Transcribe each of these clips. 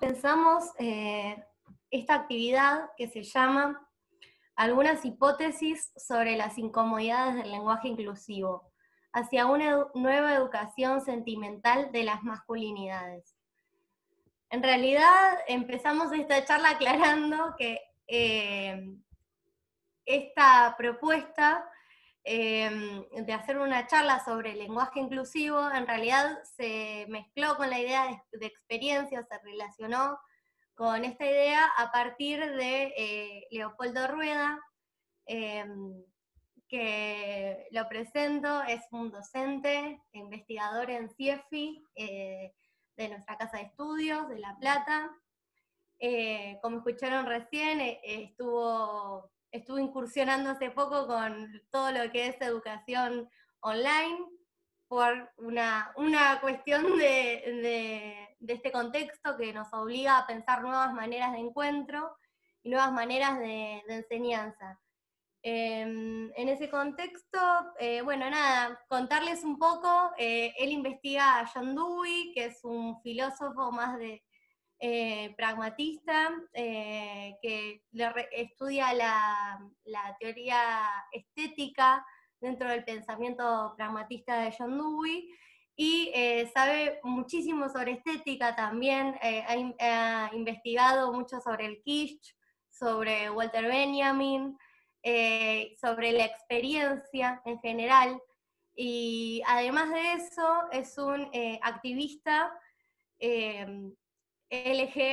pensamos esta actividad que se llama Algunas hipótesis sobre las incomodidades del lenguaje inclusivo, hacia una nueva educación sentimental de las masculinidades. En realidad empezamos esta charla aclarando que esta propuesta de hacer una charla sobre el lenguaje inclusivo en realidad se mezcló con la idea de experiencia, se relacionó con esta idea a partir de Leopoldo Rueda, que lo presento, es un docente, investigador en CIEFI, de nuestra casa de estudios, de La Plata. Como escucharon recién, estuvo incursionando hace poco con todo lo que es educación online, por una cuestión de este contexto que nos obliga a pensar nuevas maneras de encuentro y nuevas maneras de enseñanza. En ese contexto, bueno, nada, contarles un poco, él investiga a John Dewey, que es un filósofo más de pragmatista, que estudia la teoría estética dentro del pensamiento pragmatista de John Dewey, y sabe muchísimo sobre estética también, ha investigado mucho sobre el Kitsch, sobre Walter Benjamin, sobre la experiencia en general, y además de eso es un activista TLGBIQ+,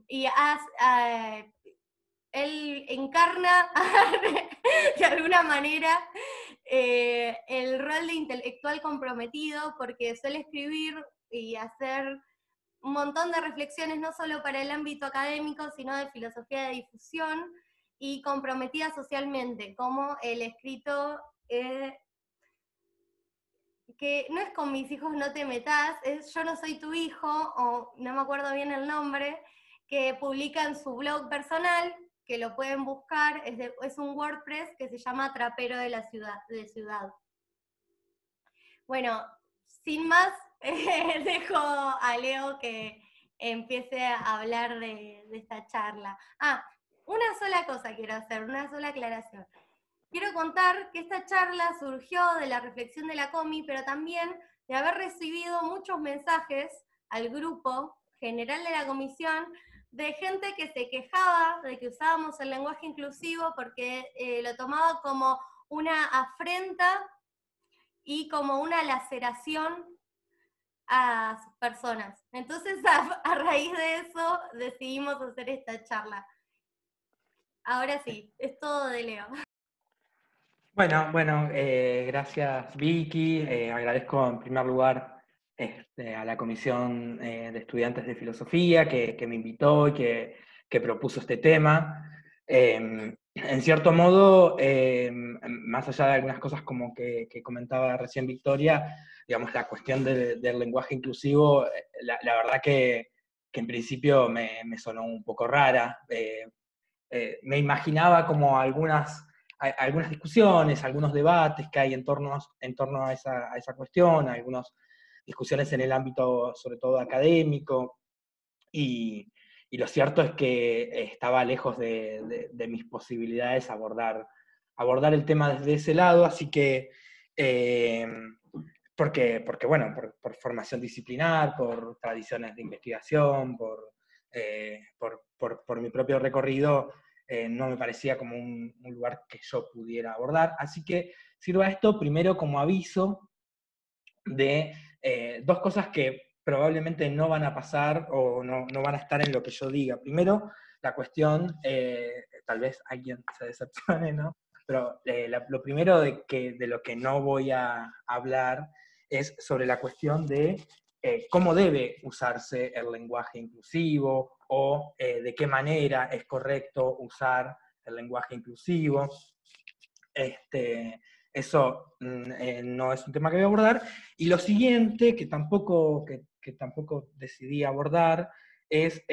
y él encarna de alguna manera el rol de intelectual comprometido, porque suele escribir y hacer un montón de reflexiones, no solo para el ámbito académico, sino de filosofía de difusión, y comprometida socialmente, como el escrito que no es Con mis hijos no te metas, es Yo no soy tu hijo, o no me acuerdo bien el nombre, que publica en su blog personal, que lo pueden buscar, es un WordPress que se llama Trapero de la Ciudad. Bueno, sin más, dejo a Leo que empiece a hablar de esta charla. Una sola cosa quiero hacer, una sola aclaración. Quiero contar que esta charla surgió de la reflexión de la Comi, pero también de haber recibido muchos mensajes al grupo general de la comisión de gente que se quejaba de que usábamos el lenguaje inclusivo porque lo tomaba como una afrenta y como una laceración a sus personas. Entonces, a raíz de eso, decidimos hacer esta charla. Ahora sí, es todo de Leo. Bueno, gracias Vicky, agradezco en primer lugar a la Comisión de Estudiantes de Filosofía que me invitó y que propuso este tema. En cierto modo, más allá de algunas cosas como que comentaba recién Victoria, digamos, la cuestión del lenguaje inclusivo, la verdad que en principio me sonó un poco rara. Me imaginaba como algunas discusiones, algunos debates que hay en torno a esa cuestión, algunas discusiones en el ámbito sobre todo académico, y lo cierto es que estaba lejos de mis posibilidades abordar el tema desde ese lado, así que, porque bueno, por formación disciplinar, por tradiciones de investigación, por mi propio recorrido, no me parecía como un lugar que yo pudiera abordar. Así que sirva esto primero como aviso de dos cosas que probablemente no van a pasar o no van a estar en lo que yo diga. Primero, la cuestión, tal vez alguien se decepcione, ¿no? Pero lo primero de lo que no voy a hablar es sobre la cuestión de cómo debe usarse el lenguaje inclusivo o de qué manera es correcto usar el lenguaje inclusivo. Eso no es un tema que voy a abordar. Y lo siguiente, que tampoco decidí abordar, es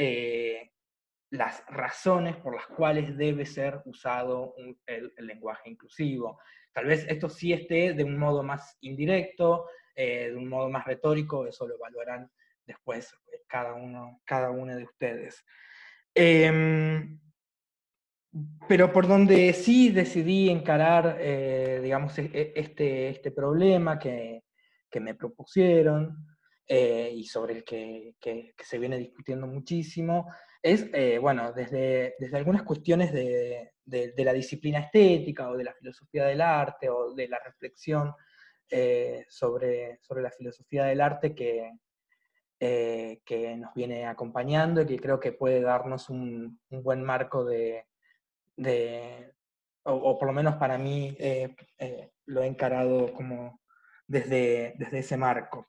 las razones por las cuales debe ser usado el lenguaje inclusivo. Tal vez esto sí esté de un modo más indirecto, de un modo más retórico, eso lo evaluarán después cada uno de ustedes. Pero por donde sí decidí encarar, digamos, este problema que me propusieron, y sobre el que se viene discutiendo muchísimo, es, bueno, desde algunas cuestiones de la disciplina estética o de la filosofía del arte o de la reflexión sobre la filosofía del arte que nos viene acompañando y que creo que puede darnos un buen marco o por lo menos para mí lo he encarado como desde ese marco.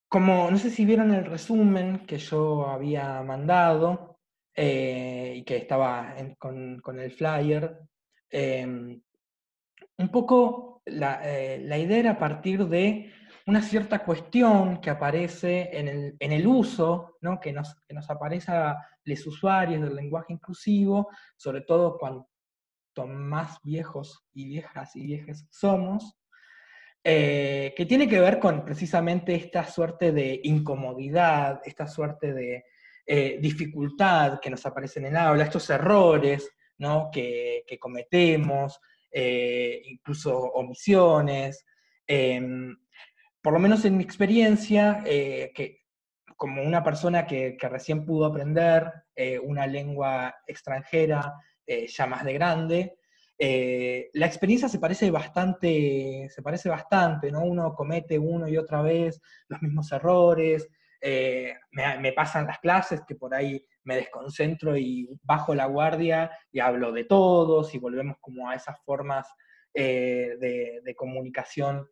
Como no sé si vieron el resumen que yo había mandado y que estaba con el flyer, un poco la idea era partir de una cierta cuestión que aparece en el uso, ¿no? que nos aparece a los usuarios del lenguaje inclusivo, sobre todo cuanto más viejos y viejas somos, que tiene que ver con precisamente esta suerte de incomodidad, esta suerte de dificultad que nos aparece en el aula, estos errores, ¿no? que cometemos, incluso omisiones. Por lo menos en mi experiencia, que como una persona que recién pudo aprender una lengua extranjera ya más de grande, la experiencia se parece bastante, ¿no? Uno comete una y otra vez los mismos errores, me pasan las clases que por ahí me desconcentro y bajo la guardia y hablo de todos y volvemos como a esas formas de comunicación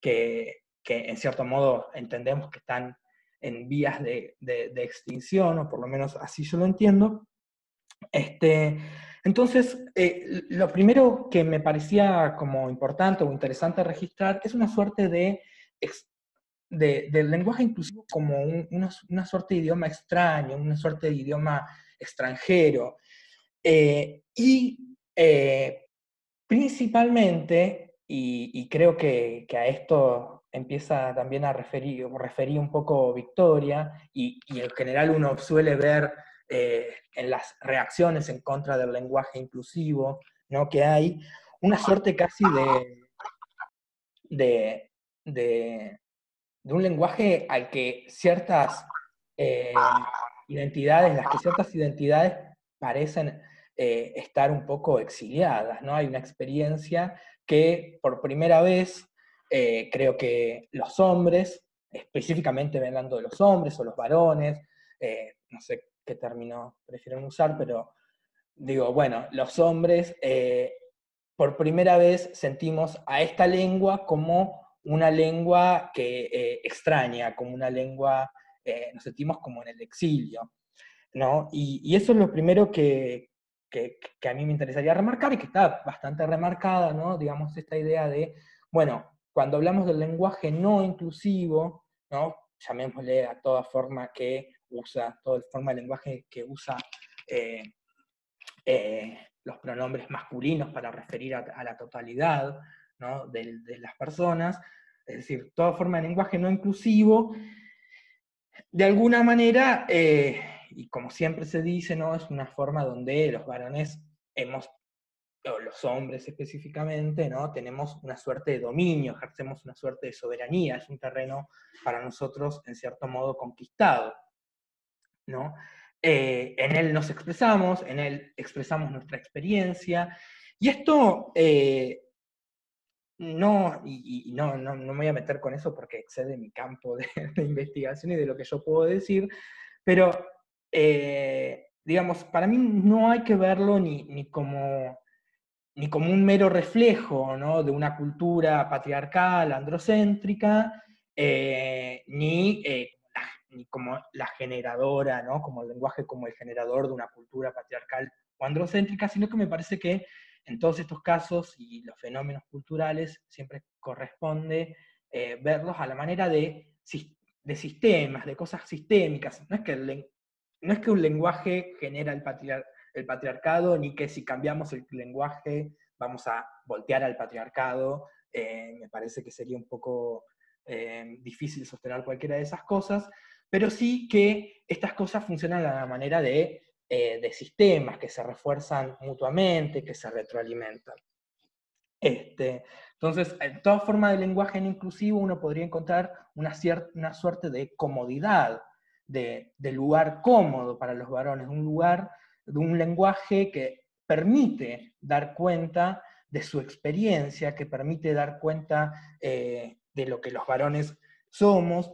que en cierto modo entendemos que están en vías de extinción, o por lo menos así yo lo entiendo. Entonces, lo primero que me parecía como importante o interesante registrar es una suerte del lenguaje inclusivo como una suerte de idioma extraño, una suerte de idioma extranjero. Y principalmente, y creo que a esto empieza también a referir un poco Victoria, y en general uno suele ver en las reacciones en contra del lenguaje inclusivo, ¿no? que hay una suerte casi de, de, de un lenguaje al que ciertas las que ciertas identidades parecen estar un poco exiliadas, ¿no? Hay una experiencia que por primera vez creo que los hombres, específicamente hablando de los hombres o los varones, no sé qué término prefieren usar, pero digo, bueno, los hombres por primera vez sentimos a esta lengua como una lengua que extraña, como una lengua, nos sentimos como en el exilio, ¿no? Y eso es lo primero que a mí me interesaría remarcar y que está bastante remarcada, ¿no? Digamos, esta idea de, bueno, cuando hablamos del lenguaje no inclusivo, ¿no? Llamémosle a toda forma toda forma de lenguaje que usa eh, los pronombres masculinos para referir a la totalidad, ¿no? de las personas, es decir, toda forma de lenguaje no inclusivo, de alguna manera, y como siempre se dice, ¿no? es una forma donde los varones o los hombres específicamente, ¿no? tenemos una suerte de dominio, ejercemos una suerte de soberanía, es un terreno para nosotros en cierto modo conquistado, ¿no? En él nos expresamos, en él expresamos nuestra experiencia, y esto no me voy a meter con eso porque excede mi campo de investigación y de lo que yo puedo decir, pero digamos, para mí no hay que verlo ni como un mero reflejo, ¿no? de una cultura patriarcal, androcéntrica, ni como la generadora, ¿no? como el lenguaje como el generador de una cultura patriarcal o androcéntrica, sino que me parece que en todos estos casos y los fenómenos culturales siempre corresponde verlos a la manera de sistemas, de cosas sistémicas. No es que un lenguaje genera el patriarcado, ni que si cambiamos el lenguaje vamos a voltear al patriarcado, me parece que sería un poco difícil sostener cualquiera de esas cosas, pero sí que estas cosas funcionan de la manera de sistemas que se refuerzan mutuamente, que se retroalimentan. Entonces, en toda forma de lenguaje no inclusivo uno podría encontrar una suerte de comodidad, de lugar cómodo para los varones, un lugar de un lenguaje que permite dar cuenta de su experiencia, que permite dar cuenta de lo que los varones somos,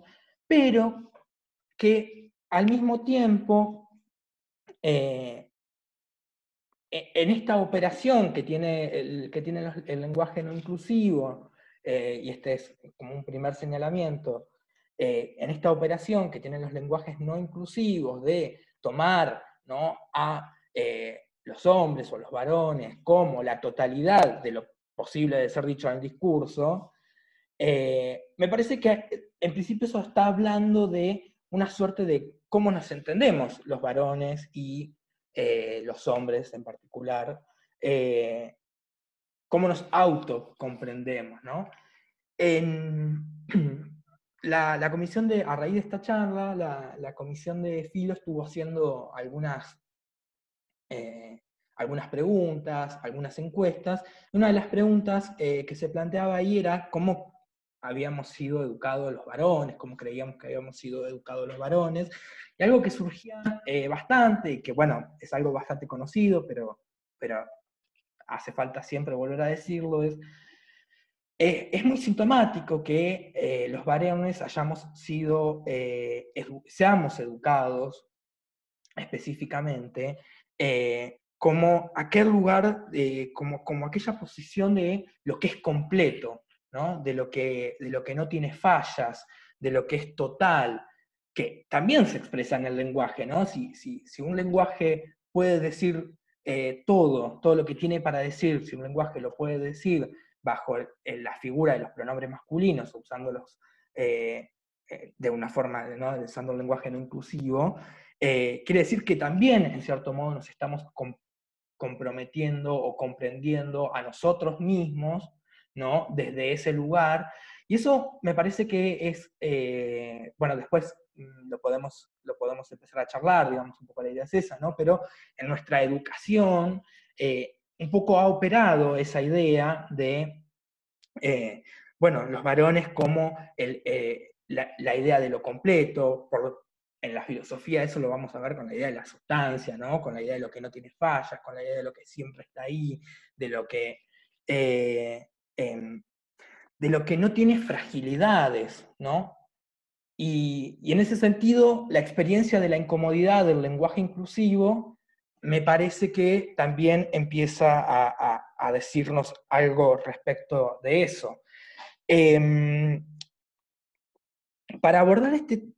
pero que al mismo tiempo en esta operación que tiene el lenguaje no inclusivo, y este es como un primer señalamiento, en esta operación que tienen los lenguajes no inclusivos de tomar, ¿no?, a los hombres o los varones como la totalidad de lo posible de ser dicho en el discurso, me parece que en principio eso está hablando de una suerte de cómo nos entendemos los varones y los hombres en particular, cómo nos autocomprendemos, ¿no? En la comisión a raíz de esta charla, la comisión de Filo estuvo haciendo algunas preguntas, algunas encuestas. Una de las preguntas que se planteaba ahí era cómo habíamos sido educados los varones, cómo creíamos que habíamos sido educados los varones, y algo que surgía bastante, y que bueno, es algo bastante conocido, pero hace falta siempre volver a decirlo, es muy sintomático que los varones seamos educados específicamente, como aquel lugar, como aquella posición de lo que es completo, ¿no? De lo que no tiene fallas, de lo que es total, que también se expresa en el lenguaje, ¿no? Si un lenguaje puede decir todo lo que tiene para decir, si un lenguaje lo puede decir bajo la figura de los pronombres masculinos, usándolos de una forma, ¿no?, usando el lenguaje no inclusivo, quiere decir que también, en cierto modo, nos estamos comprometiendo o comprendiendo a nosotros mismos, ¿no?, desde ese lugar. Y eso me parece que es, bueno, después lo podemos empezar a charlar, digamos, un poco la idea es esa, ¿no? Pero en nuestra educación un poco ha operado esa idea de, bueno, los varones como la idea de lo completo, en la filosofía eso lo vamos a ver con la idea de la sustancia, ¿no? Con la idea de lo que no tiene fallas, con la idea de lo que siempre está ahí, eh, em, de lo que no tiene fragilidades, ¿no? Y en ese sentido, la experiencia de la incomodidad del lenguaje inclusivo me parece que también empieza a decirnos algo respecto de eso. Em, para abordar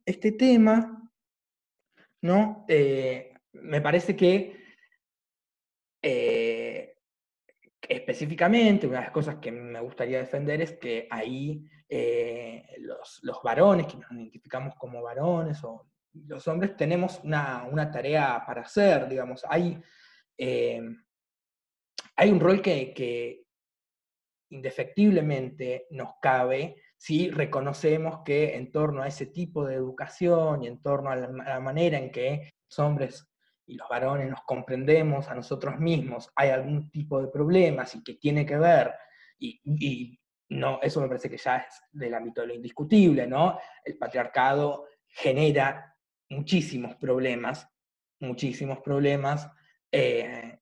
este tema, ¿no? Me parece que eh, específicamente, una de las cosas que me gustaría defender es que ahí los varones, que nos identificamos como varones, o los hombres, tenemos una tarea para hacer, digamos. Eh, hay un rol que indefectiblemente nos cabe si reconocemos que en torno a ese tipo de educación y en torno a la manera en que los hombres y los varones nos comprendemos a nosotros mismos, hay algún tipo de problemas y que tiene que ver, y no, eso me parece que ya es del ámbito de lo indiscutible, ¿no? El patriarcado genera muchísimos problemas, eh,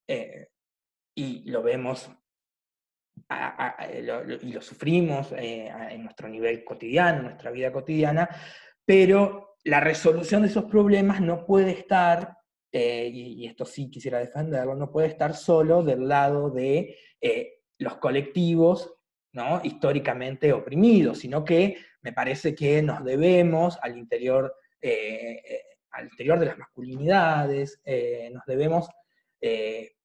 eh, y lo vemos y lo sufrimos en nuestro nivel cotidiano, en nuestra vida cotidiana, pero la resolución de esos problemas no puede estar, y esto sí quisiera defenderlo, no puede estar solo del lado de los colectivos, ¿no?, históricamente oprimidos, sino que me parece que nos debemos al interior de las masculinidades, nos debemos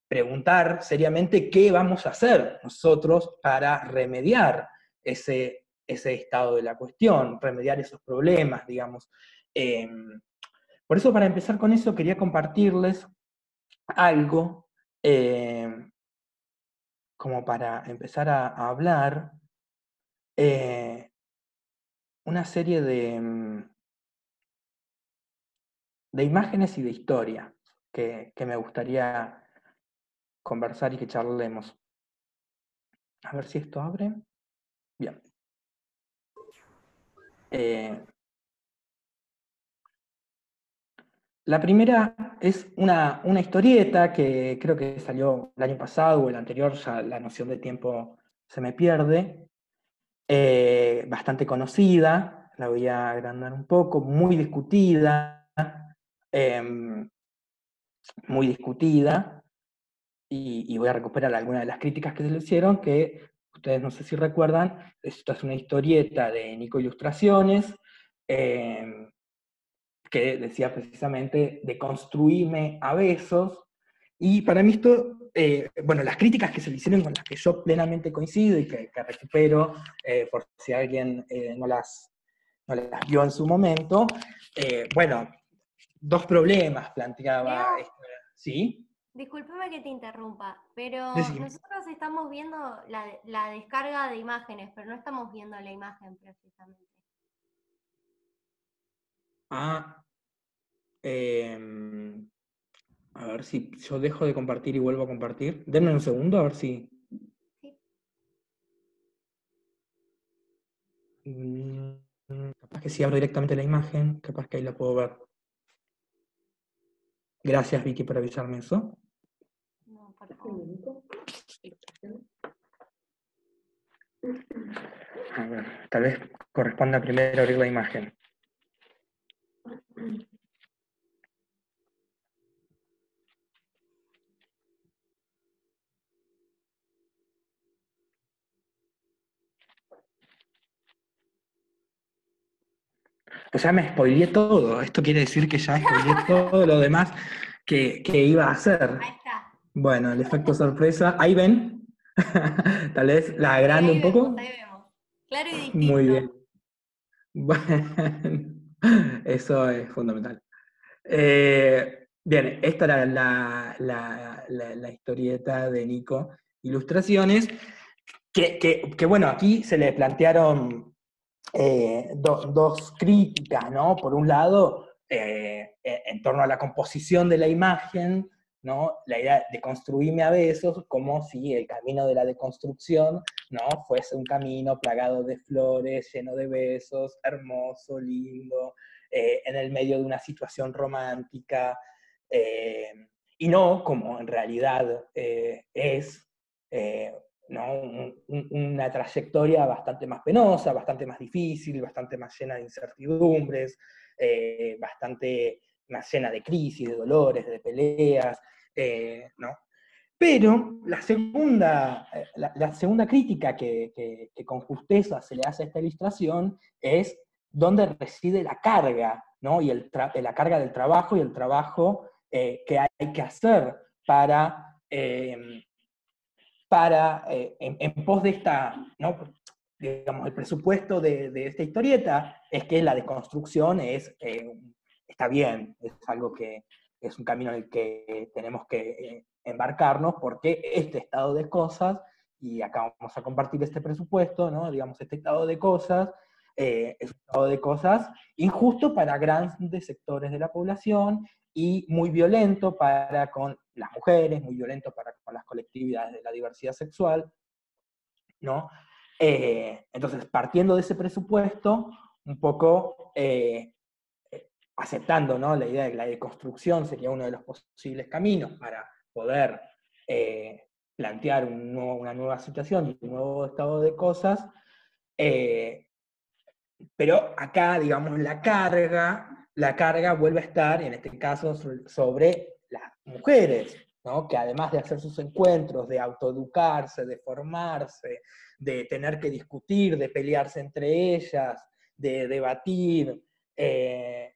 preguntar seriamente qué vamos a hacer nosotros para remediar ese estado de la cuestión, remediar esos problemas, digamos. Por eso, para empezar con eso, quería compartirles algo como para empezar a hablar. una serie de imágenes y de historia que me gustaría conversar y que charlemos. A ver si esto abre. Bien. La primera es una historieta que creo que salió el año pasado o el anterior, ya la noción de tiempo se me pierde. Bastante conocida, la voy a agrandar un poco, eh, muy discutida, y voy a recuperar algunas de las críticas que se le hicieron, que ustedes no sé si recuerdan, esta es una historieta de Nico Ilustraciones, eh, que decía precisamente de construirme a besos, y para mí esto, bueno, las críticas que se le hicieron con las que yo plenamente coincido y que recupero, por si alguien no las vio en su momento, bueno, dos problemas planteaba, Leo, ¿sí? discúlpame que te interrumpa, pero Decime. nosotros estamos viendo la descarga de imágenes, pero no estamos viendo la imagen precisamente. Ah, em, a ver si yo dejo de compartir y vuelvo a compartir. Denme un segundo, a ver si... Sí. Mm, Capaz que si abro directamente la imagen, capaz que ahí la puedo ver. Gracias, Vicky, por avisarme eso. No, por favor. A ver, tal vez corresponda primero abrir la imagen. O sea, me spoileé todo. Esto quiere decir que ya spoileé todo lo demás que iba a hacer. Ahí está. Bueno, el efecto sorpresa. ¿Ahí ven? Tal vez la Sí, agrande ahí un vemos, poco. ahí vemos. Claro y Muy distinto. bien. Bueno, eso es fundamental. Bien, esta era la historieta de Nico Ilustraciones, que, bueno, aquí se le plantearon dos críticas, ¿no? Por un lado, en torno a la composición de la imagen, ¿no? La idea de construirme a besos, como si el camino de la deconstrucción, ¿no? Fuese un camino plagado de flores, lleno de besos, hermoso, lindo, en el medio de una situación romántica, eh, y no como en realidad es, eh, ¿no? Una trayectoria bastante más penosa, bastante más difícil, bastante más llena de incertidumbres, bastante más llena de crisis, de dolores, de peleas, ¿no? Pero la segunda crítica que con justeza se le hace a esta ilustración es dónde reside la carga, ¿no? Y la carga del trabajo y el trabajo que hay que hacer en pos de esta, ¿no? Digamos, el presupuesto de esta historieta es que la deconstrucción está bien, es algo que es un camino en el que tenemos que embarcarnos, porque este estado de cosas, y acá vamos a compartir este presupuesto, ¿no? Digamos, este estado de cosas es un estado de cosas injusto para grandes sectores de la población y muy violento para con las mujeres, muy violento para con las colectividades de la diversidad sexual, ¿no? Entonces, partiendo de ese presupuesto, un poco aceptando, ¿no? La idea de que la deconstrucción sería uno de los posibles caminos para poder plantear una nueva situación y un nuevo estado de cosas, eh, pero acá, digamos, la carga vuelve a estar, en este caso, sobre las mujeres, ¿no? Que además de hacer sus encuentros, de autoeducarse, de formarse, de tener que discutir, de pelearse entre ellas, de debatir en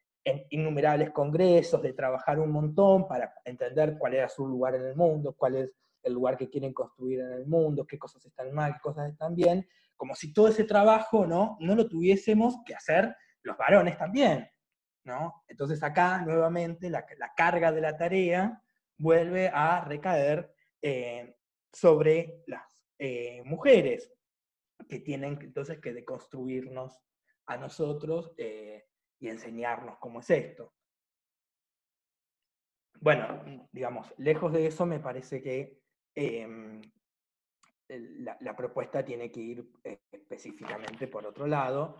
innumerables congresos, de trabajar un montón para entender cuál era su lugar en el mundo, cuál es el lugar que quieren construir en el mundo, qué cosas están mal, qué cosas están bien, como si todo ese trabajo no lo tuviésemos que hacer los varones también, ¿no? Entonces acá nuevamente la carga de la tarea vuelve a recaer sobre las mujeres. que tienen entonces que deconstruirnos a nosotros y enseñarnos cómo es esto. Bueno, digamos, lejos de eso me parece que la propuesta tiene que ir específicamente por otro lado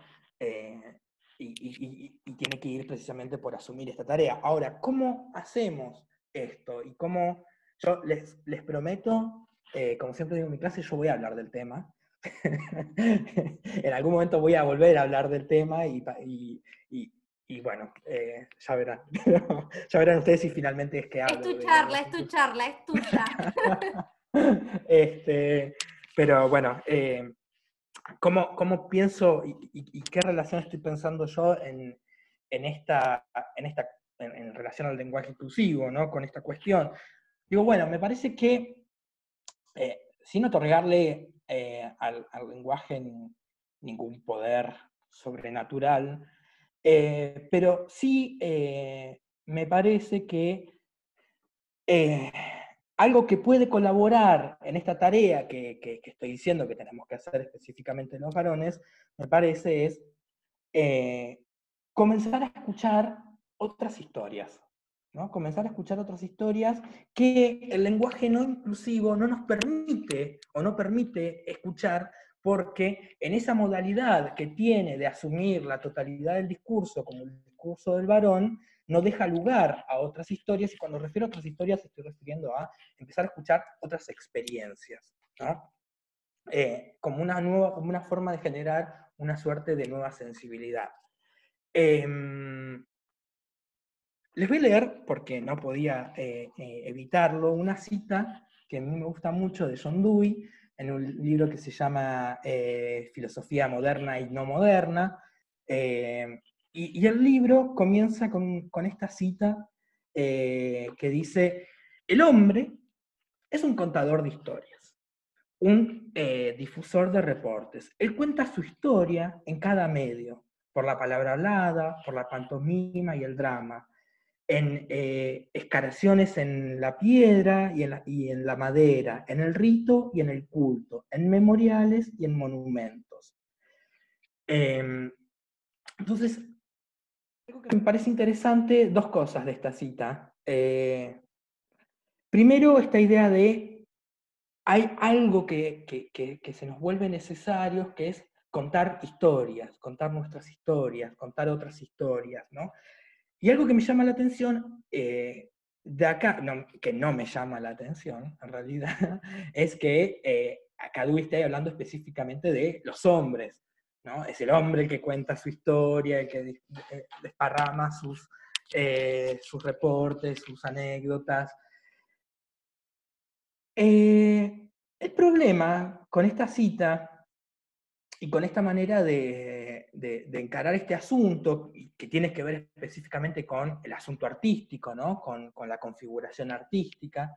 y tiene que ir precisamente por asumir esta tarea. Ahora, ¿cómo hacemos esto? Y cómo yo les prometo, como siempre digo en mi clase, yo voy a hablar del tema. En algún momento voy a volver a hablar del tema y bueno, ya verán. Ya verán ustedes si finalmente es que Es hablo tu de charla, lenguaje es tu inclusivo. charla, es tuya. Pero bueno, ¿cómo pienso y qué relación estoy pensando yo en relación al lenguaje inclusivo, ¿no? Con esta cuestión? Digo, bueno, me parece que sin otorgarle al lenguaje ningún poder sobrenatural, pero sí me parece que eh, algo que puede colaborar en esta tarea que estoy diciendo que tenemos que hacer específicamente los varones, me parece es eh, comenzar a escuchar otras historias, ¿no? Comenzar a escuchar otras historias que el lenguaje no inclusivo no nos permite o no permite escuchar, porque en esa modalidad que tiene de asumir la totalidad del discurso como el discurso del varón, no deja lugar a otras historias, y cuando refiero a otras historias estoy refiriendo a empezar a escuchar otras experiencias, ¿no? Como una forma de generar una suerte de nueva sensibilidad. Eh, Les voy a leer, porque no podía evitarlo, una cita que a mí me gusta mucho de John Dewey, en un libro que se llama Filosofía moderna y no moderna. Y el libro comienza con esta cita que dice: el hombre es un contador de historias, un difusor de reportes. Él cuenta su historia en cada medio, por la palabra hablada, por la pantomima y el drama, en escaraciones en la piedra y en la madera, en el rito y en el culto, en memoriales y en monumentos. Entonces, algo que me parece interesante, dos cosas de esta cita. Primero, esta idea de hay algo que se nos vuelve necesario, que es contar historias, contar nuestras historias, contar otras historias, ¿no? Y algo que me llama la atención de acá, que no me llama la atención en realidad, es que acá Dewey está hablando específicamente de los hombres, ¿no? Es el hombre el que cuenta su historia, el que desparrama sus reportes, sus anécdotas. El problema con esta cita y con esta manera de encarar este asunto, que tiene que ver específicamente con el asunto artístico, ¿no? Con la configuración artística,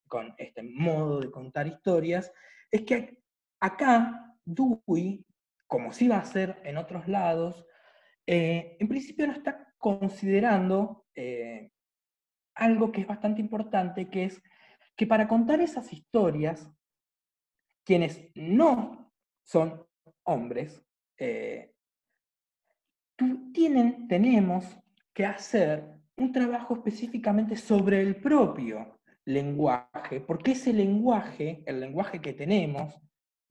con este modo de contar historias, es que acá Dewey, como sí va a hacer en otros lados, en principio no está considerando algo que es bastante importante, que es que para contar esas historias, quienes no son hombres, eh, tenemos que hacer un trabajo específicamente sobre el propio lenguaje, porque ese lenguaje, el lenguaje que tenemos,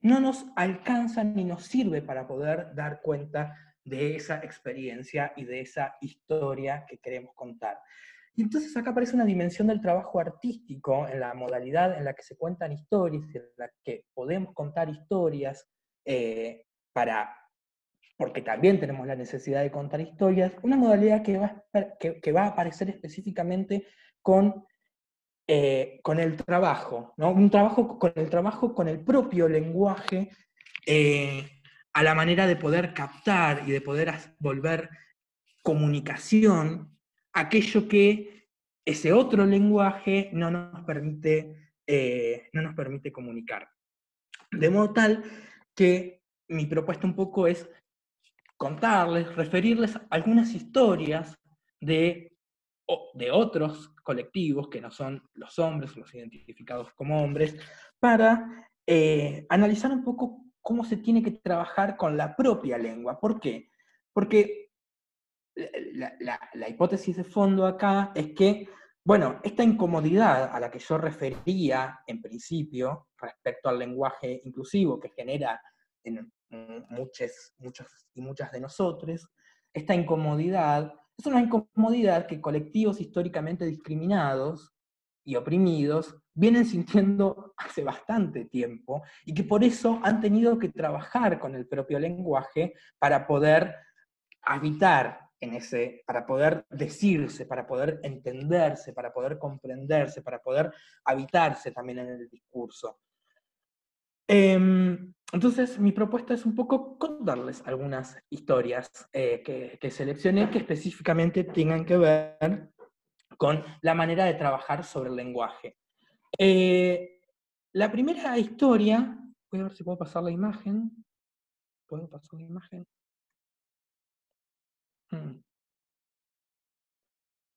no nos alcanza ni nos sirve para poder dar cuenta de esa experiencia y de esa historia que queremos contar. Y entonces acá aparece una dimensión del trabajo artístico en la modalidad en la que se cuentan historias, en la que podemos contar historias para porque también tenemos la necesidad de contar historias, una modalidad que va a aparecer específicamente con el trabajo, ¿no? Un trabajo con el propio lenguaje, eh, a la manera de poder captar y de poder volver comunicación aquello que ese otro lenguaje no nos permite comunicar. De modo tal que mi propuesta un poco es contarles, referirles algunas historias de otros colectivos que no son los hombres, los identificados como hombres, para analizar un poco cómo se tiene que trabajar con la propia lengua. ¿Por qué? Porque la hipótesis de fondo acá es que, bueno, esta incomodidad a la que yo refería en principio respecto al lenguaje inclusivo que genera en muchos y muchas de nosotros, esta incomodidad es una incomodidad que colectivos históricamente discriminados y oprimidos vienen sintiendo hace bastante tiempo y que por eso han tenido que trabajar con el propio lenguaje para poder habitar en ese, para poder decirse, para poder entenderse, para poder comprenderse, para poder habitarse también en el discurso. Entonces, mi propuesta es un poco contarles algunas historias que seleccioné que específicamente tengan que ver con la manera de trabajar sobre el lenguaje. La primera historia, voy a ver si puedo pasar la imagen. ¿Puedo pasar la imagen?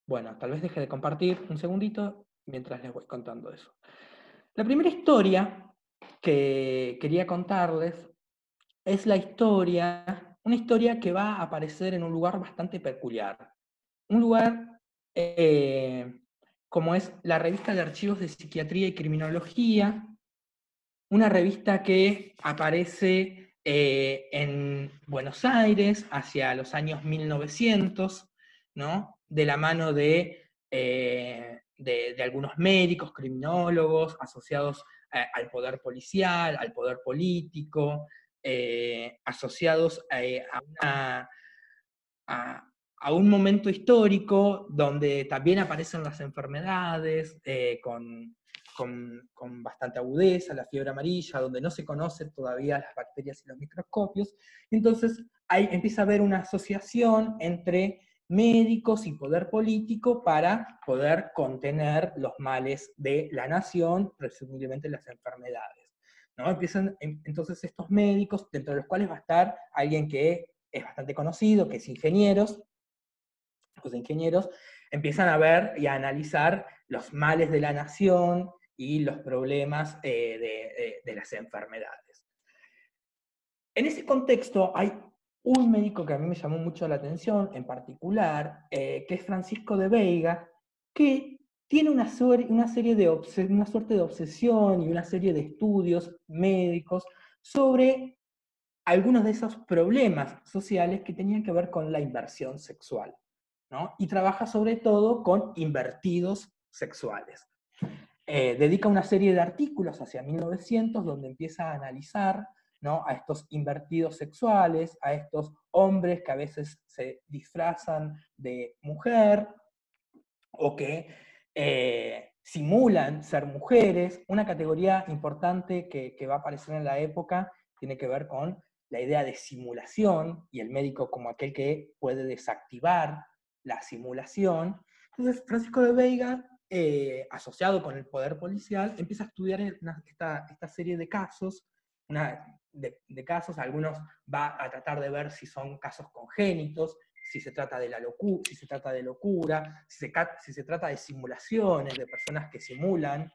Bueno, tal vez deje de compartir un segundito mientras les voy contando eso. La primera historia que quería contarles es una historia que va a aparecer en un lugar bastante peculiar. Un lugar como es la revista de archivos de psiquiatría y criminología, una revista que aparece en Buenos Aires hacia los años 1900, ¿no? De la mano de algunos médicos, criminólogos, asociados al poder policial, al poder político, asociados a un momento histórico donde también aparecen las enfermedades con bastante agudeza, la fiebre amarilla, donde no se conocen todavía las bacterias y los microscopios. Entonces ahí empieza a haber una asociación entre médicos y poder político para poder contener los males de la nación, presumiblemente las enfermedades, ¿no? Empiezan entonces estos médicos, dentro de los cuales va a estar alguien que es bastante conocido, que es ingenieros. Los ingenieros empiezan a ver y a analizar los males de la nación y los problemas de las enfermedades. En ese contexto hay un médico que a mí me llamó mucho la atención, en particular, que es Francisco de Veiga, que tiene una suerte de obsesión y una serie de estudios médicos sobre algunos de esos problemas sociales que tenían que ver con la inversión sexual, ¿no? Y trabaja sobre todo con invertidos sexuales. Dedica una serie de artículos hacia 1900 donde empieza a analizar, ¿no?, a estos invertidos sexuales, a estos hombres que a veces se disfrazan de mujer o que simulan ser mujeres. Una categoría importante que va a aparecer en la época tiene que ver con la idea de simulación y el médico como aquel que puede desactivar la simulación. Entonces, Francisco de Veiga, asociado con el poder policial, empieza a estudiar esta serie de casos, de casos, algunos va a tratar de ver si son casos congénitos, si se trata de locura, si se trata de simulaciones, de personas que simulan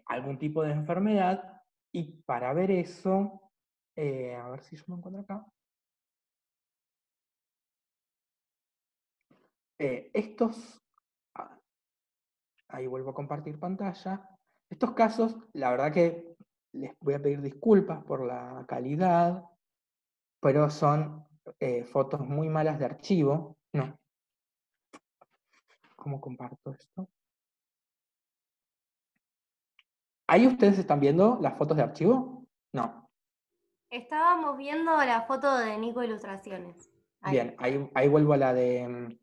algún tipo de enfermedad, y para ver eso, a ver si yo lo encuentro acá. Ahí vuelvo a compartir pantalla. Estos casos, la verdad que les voy a pedir disculpas por la calidad, pero son fotos muy malas de archivo. No. ¿Cómo comparto esto? ¿Ahí ustedes están viendo las fotos de archivo? No. Estábamos viendo la foto de Nico Ilustraciones. Ahí. Bien, ahí vuelvo a la de...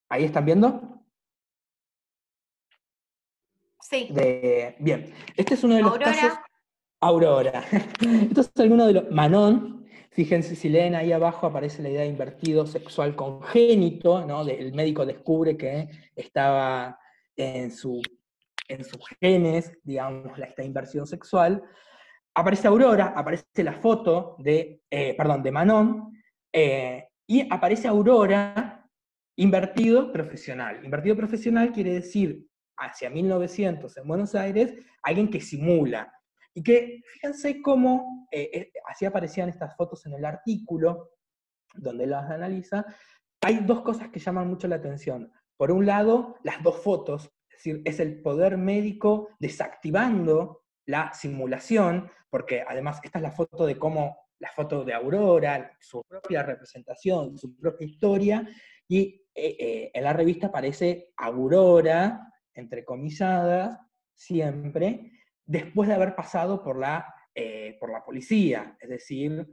¿Ahí están viendo? Sí. Bien, este es uno de los Aurora. casos... Aurora. Esto es alguno de los... Manon, fíjense, si leen ahí abajo aparece la idea de invertido sexual congénito, ¿no? El médico descubre que estaba en sus genes, digamos, esta inversión sexual. Aparece Aurora, aparece la foto de Manon, y aparece Aurora invertido profesional. Invertido profesional quiere decir hacia 1900 en Buenos Aires, alguien que simula. Y que fíjense cómo, así aparecían estas fotos en el artículo, donde las analiza, hay dos cosas que llaman mucho la atención. Por un lado, las dos fotos, es decir, es el poder médico desactivando la simulación, porque además esta es la foto de cómo, la foto de Aurora, su propia representación, su propia historia, y en la revista aparece Aurora, entrecomilladas, siempre, después de haber pasado por la policía, es decir,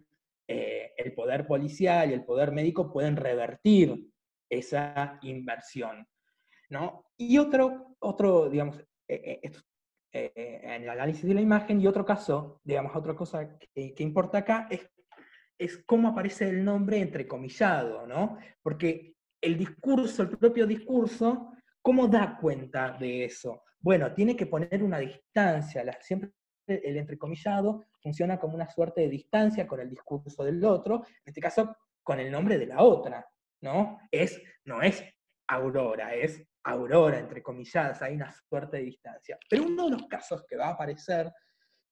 el poder policial y el poder médico pueden revertir esa inversión, ¿no? Y otro digamos, en el análisis de la imagen, y otro caso, digamos, otra cosa que importa acá es cómo aparece el nombre entrecomillado, ¿no? Porque el discurso, el propio discurso, ¿cómo da cuenta de eso? Bueno, tiene que poner una distancia, siempre el entrecomillado funciona como una suerte de distancia con el discurso del otro, en este caso con el nombre de la otra, ¿no? No es Aurora, es Aurora, entre comilladas, hay una suerte de distancia. Pero uno de los casos que va a aparecer,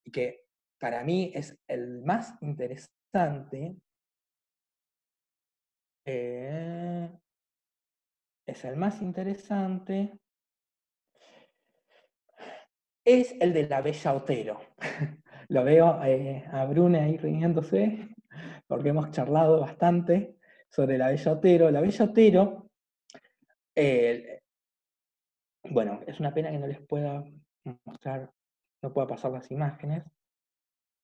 y que para mí es el más interesante, eh, es el más interesante, es el de la Bella Otero. Lo veo a Brune ahí riéndose, porque hemos charlado bastante sobre la Bella Otero. La Bella Otero, eh, bueno, es una pena que no les pueda mostrar, no pueda pasar las imágenes,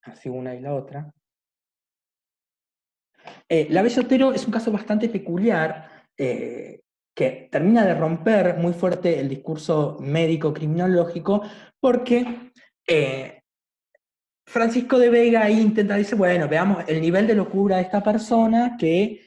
así una y la otra. La Bella Otero es un caso bastante peculiar, que termina de romper muy fuerte el discurso médico-criminológico, porque Francisco de Vega ahí intenta, dice, bueno, veamos el nivel de locura de esta persona que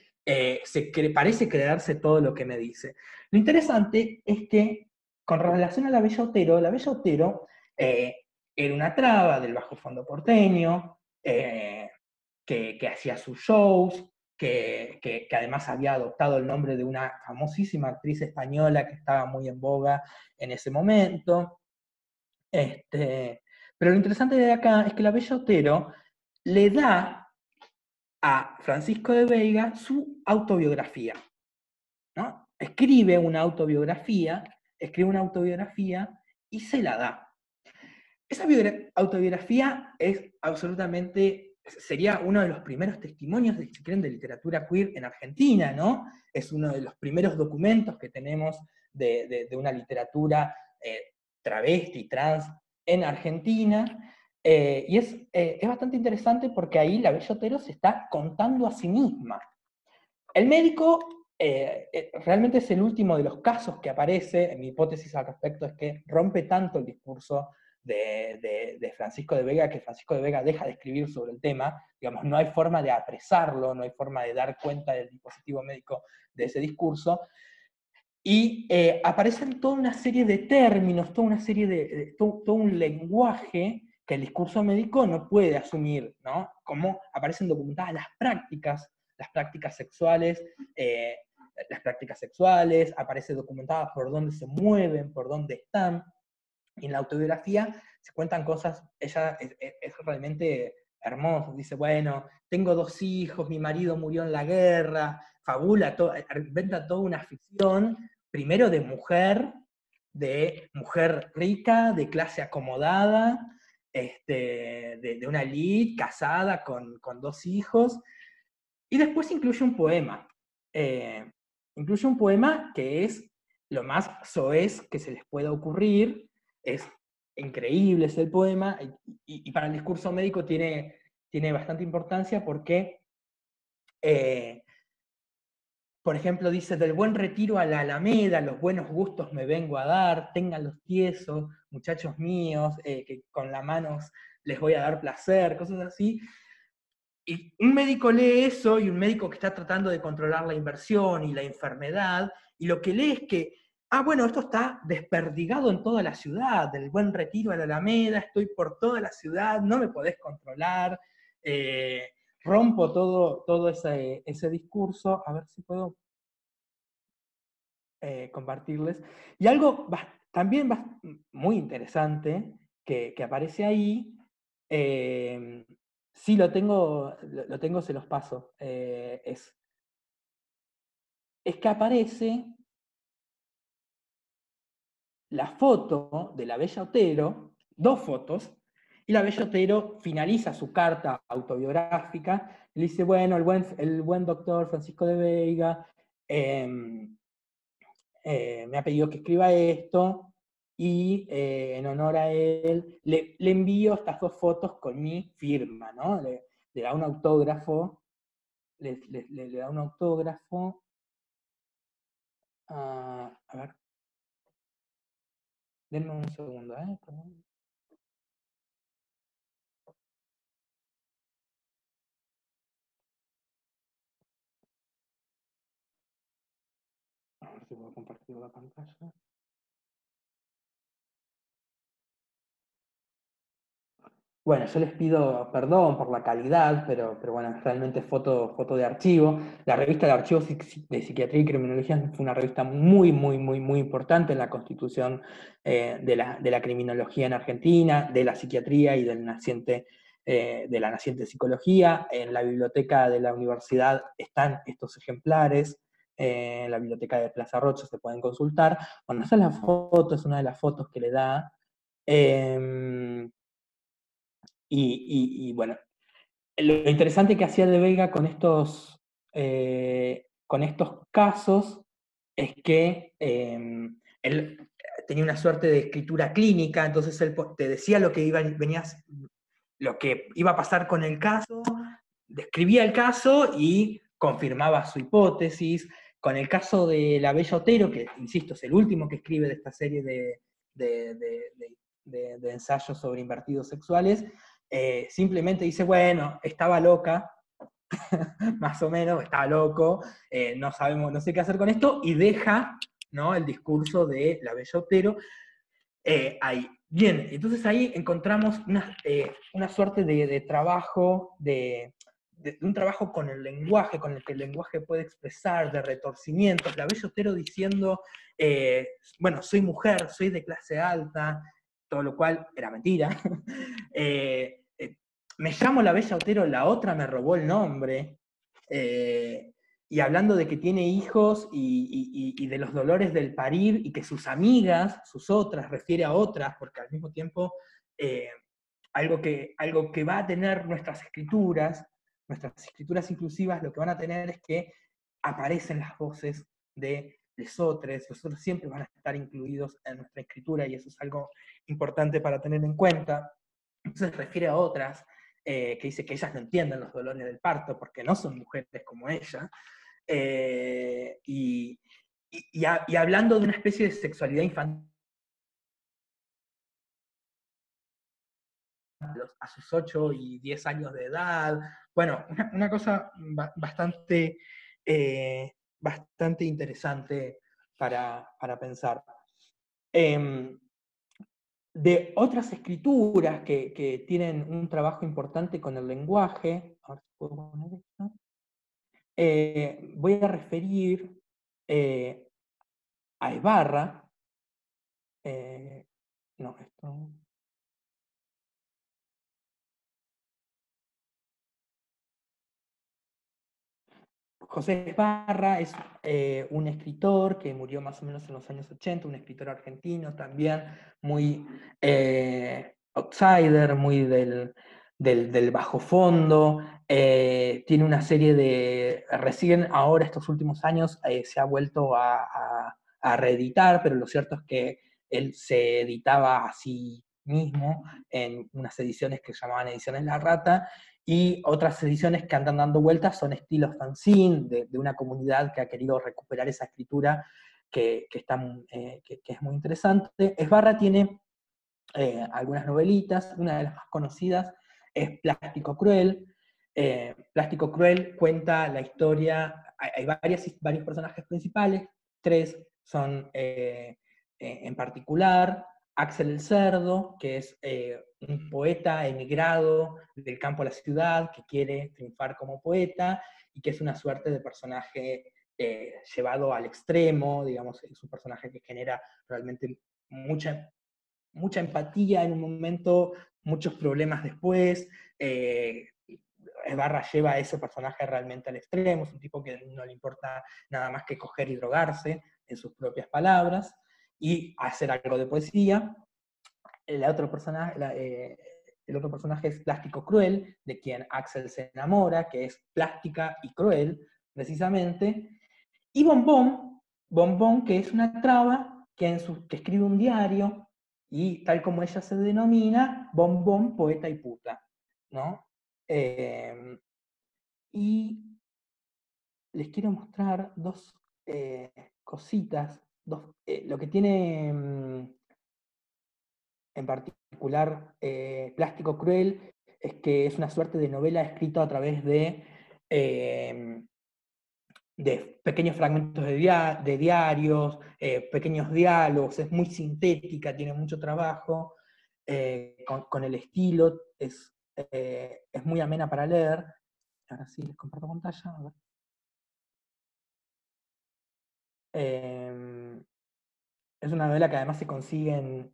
parece creerse todo lo que me dice. Lo interesante es que, con relación a la Bella Otero era una traba del bajo fondo porteño, que hacía sus shows, que además había adoptado el nombre de una famosísima actriz española que estaba muy en boga en ese momento. Pero lo interesante de acá es que la Bella Otero le da a Francisco de Veiga su autobiografía, ¿no? Escribe una autobiografía y se la da. Esa autobiografía es absolutamente, sería uno de los primeros testimonios, si quieren, de literatura queer en Argentina, ¿no? Es uno de los primeros documentos que tenemos de una literatura travesti, trans, en Argentina. Y es bastante interesante porque ahí la Bella Otero se está contando a sí misma. El médico realmente es el último de los casos que aparece. Mi hipótesis al respecto es que rompe tanto el discurso de Francisco de Vega que Francisco de Vega deja de escribir sobre el tema. Digamos, no hay forma de apresarlo, no hay forma de dar cuenta del dispositivo médico de ese discurso. Y aparecen toda una serie de términos, toda una serie todo un lenguaje que el discurso médico no puede asumir, ¿no? Como aparecen documentadas eh, las prácticas sexuales, aparece documentadas por dónde se mueven, por dónde están. Y en la autobiografía se cuentan cosas, ella es realmente hermoso, dice, bueno, tengo 2 hijos, mi marido murió en la guerra, inventa toda una ficción, primero de mujer rica, de clase acomodada, de una elite, casada con 2 hijos, y después incluye un poema que es lo más soez que se les pueda ocurrir, es increíble ese poema, y para el discurso médico tiene bastante importancia porque, eh, por ejemplo, dice, del buen retiro a la Alameda, los buenos gustos me vengo a dar, tengan los tiesos, muchachos míos, que con las manos les voy a dar placer, cosas así. Y un médico lee eso, y un médico que está tratando de controlar la inversión y la enfermedad, y lo que lee es que, bueno, esto está desperdigado en toda la ciudad, del Buen Retiro a la Alameda, estoy por toda la ciudad, no me podés controlar, eh, rompo todo ese discurso, a ver si puedo compartirles. Y algo también muy interesante que aparece ahí, sí lo tengo, se los paso, es que aparece la foto de la Bella Otero, 2 fotos, y la Bella Otero finaliza su carta autobiográfica, y le dice, bueno, el buen doctor Francisco de Veiga me ha pedido que escriba esto, y en honor a él le envío estas 2 fotos con mi firma, ¿no? Le da un autógrafo, le da un autógrafo, a ver, denme un segundo, perdón. A ver si puedo compartir la pantalla. Bueno, yo les pido perdón por la calidad, pero bueno, realmente es foto de archivo. La revista de archivos de Psiquiatría y Criminología fue una revista muy, muy, muy, muy importante en la constitución de la criminología en Argentina, de la psiquiatría y de la naciente psicología. En la biblioteca de la universidad están estos ejemplares. En la biblioteca de Plaza Rocha se pueden consultar. Bueno, esa es la foto, es una de las fotos que le da. Y bueno, lo interesante que hacía de Vega con estos casos es que él tenía una suerte de escritura clínica, entonces él te decía lo que iba a pasar con el caso, describía el caso y confirmaba su hipótesis. Con el caso de la Bella Otero, que insisto, es el último que escribe de esta serie de, de, de ensayos sobre invertidos sexuales, simplemente dice, bueno, estaba loca, más o menos, estaba loco, no sabemos, no sé qué hacer con esto, y deja, ¿no?, el discurso de la Bella Otero ahí. Bien, entonces ahí encontramos una suerte de trabajo, de un trabajo con el lenguaje, con el que el lenguaje puede expresar, de retorcimientos. La Bella Otero diciendo, bueno, soy mujer, soy de clase alta, todo lo cual era mentira. eh, eh, Me llamo la Bella Otero, la otra me robó el nombre. Eh, y hablando de que tiene hijos y de los dolores del parir, y que sus amigas, sus otras, refiere a otras, porque al mismo tiempo eh, algo que va a tener nuestras escrituras inclusivas, lo que van a tener es que aparecen las voces de lesotres siempre van a estar incluidos en nuestra escritura, y eso es algo importante para tener en cuenta. Entonces refiere a otras, que dice que ellas no entienden los dolores del parto porque no son mujeres como ella, y hablando de una especie de sexualidad infantil a sus 8 y 10 años de edad. Bueno, una cosa bastante, bastante interesante para pensar. De otras escrituras que tienen un trabajo importante con el lenguaje, a ver si puedo poner esto, voy a referir a Ibarra, no, esto... José Esparra es un escritor que murió más o menos en los años 80, un escritor argentino también, muy outsider, muy del bajo fondo. Tiene una serie recién ahora, estos últimos años, se ha vuelto a reeditar, pero lo cierto es que él se editaba a sí mismo en unas ediciones que se llamaban Ediciones La Rata, y otras ediciones que andan dando vueltas son estilos fanzine, de una comunidad que ha querido recuperar esa escritura que es muy interesante. Esbarra tiene algunas novelitas, una de las más conocidas es Plástico Cruel. Plástico Cruel cuenta la historia, hay varios personajes principales, 3 son en particular. Axel el Cerdo, que es un poeta emigrado del campo a la ciudad, que quiere triunfar como poeta, y que es una suerte de personaje llevado al extremo, digamos, es un personaje que genera realmente mucha empatía en un momento, muchos problemas después. Barra lleva a ese personaje realmente al extremo, es un tipo que no le importa nada más que coger y drogarse, en sus propias palabras, y hacer algo de poesía. El otro personaje es Plástico Cruel, de quien Axel se enamora, que es plástica y cruel, precisamente. Y Bombón, que es una traba que escribe un diario, y tal como ella se denomina, Bombón, poeta y puta, ¿no? Eh, y les quiero mostrar dos cositas, lo que tiene en particular Plástico Cruel es que es una suerte de novela escrita a través eh, de pequeños fragmentos de diarios, pequeños diálogos, es muy sintética, tiene mucho trabajo, con el estilo, es muy amena para leer. Ahora sí, les comparto pantalla. A ver. Es una novela que además se consigue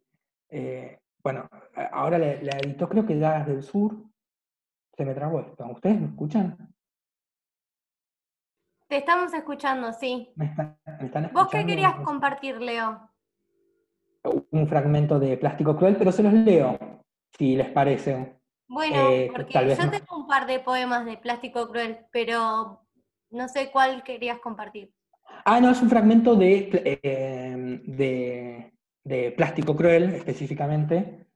bueno, ahora la editó creo que Dagas del Sur. Se me trabó esto. ¿Ustedes me escuchan? Te estamos escuchando, sí. ¿Me están ¿Vos qué escuchando? querías compartir, Leo? Un fragmento de Plástico Cruel, pero se los leo, si les parece. Bueno, Tal porque vez yo más. tengo un par de poemas de Plástico Cruel, pero no sé cuál querías compartir. Ah, no, es un fragmento de Plástico Cruel, específicamente,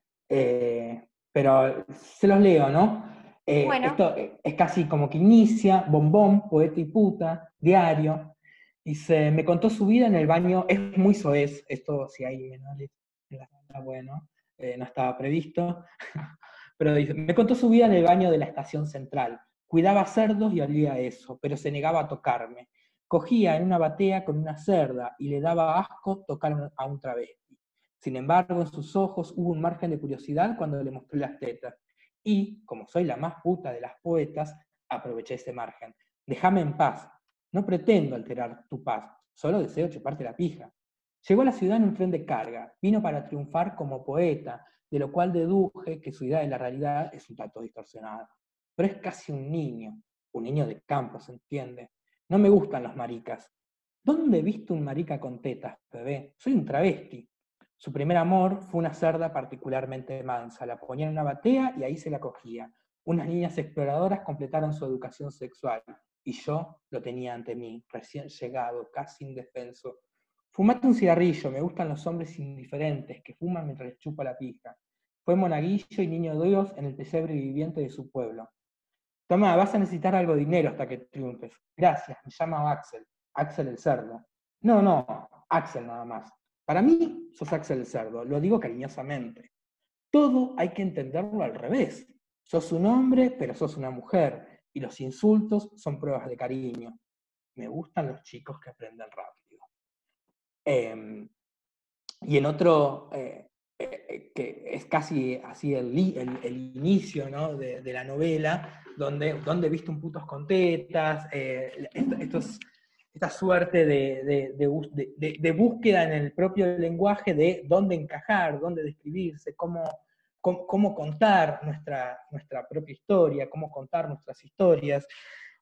pero se los leo, ¿no? Bueno, Esto es casi como que inicia, Bombón, poeta y puta, diario, dice, me contó su vida en el baño, es muy soez, esto si hay menores en la sala, bueno, no estaba previsto, pero dice, me contó su vida en el baño de la estación central, cuidaba cerdos y olía a eso, pero se negaba a tocarme. Cogía en una batea con una cerda y le daba asco tocar a un travesti. Sin embargo, en sus ojos hubo un margen de curiosidad cuando le mostré las tetas. Y, como soy la más puta de las poetas, aproveché ese margen. Déjame en paz. No pretendo alterar tu paz, solo deseo chuparte la pija. Llegó a la ciudad en un tren de carga, vino para triunfar como poeta, de lo cual deduje que su idea de la realidad es un tanto distorsionada. Pero es casi un niño de campo, ¿se entiende? No me gustan los maricas. ¿Dónde viste un marica con tetas, bebé? Soy un travesti. Su primer amor fue una cerda particularmente mansa. La ponía en una batea y ahí se la cogía. Unas niñas exploradoras completaron su educación sexual y yo lo tenía ante mí, recién llegado, casi indefenso. Fumate un cigarrillo, me gustan los hombres indiferentes que fuman mientras les chupa la pija. Fue monaguillo y niño de Dios en el pesebre viviente de su pueblo. Tomá, vas a necesitar algo de dinero hasta que triunfes. Gracias, me llamo Axel. Axel el cerdo. No, no, Axel nada más. Para mí, sos Axel el cerdo, lo digo cariñosamente. Todo hay que entenderlo al revés. Sos un hombre, pero sos una mujer, y los insultos son pruebas de cariño. Me gustan los chicos que aprenden rápido. Y en otro, que es casi así el inicio, ¿no? de la novela, donde viste un putos con tetas, esta suerte de búsqueda en el propio lenguaje de dónde encajar, dónde describirse, cómo contar nuestra propia historia, cómo contar nuestras historias,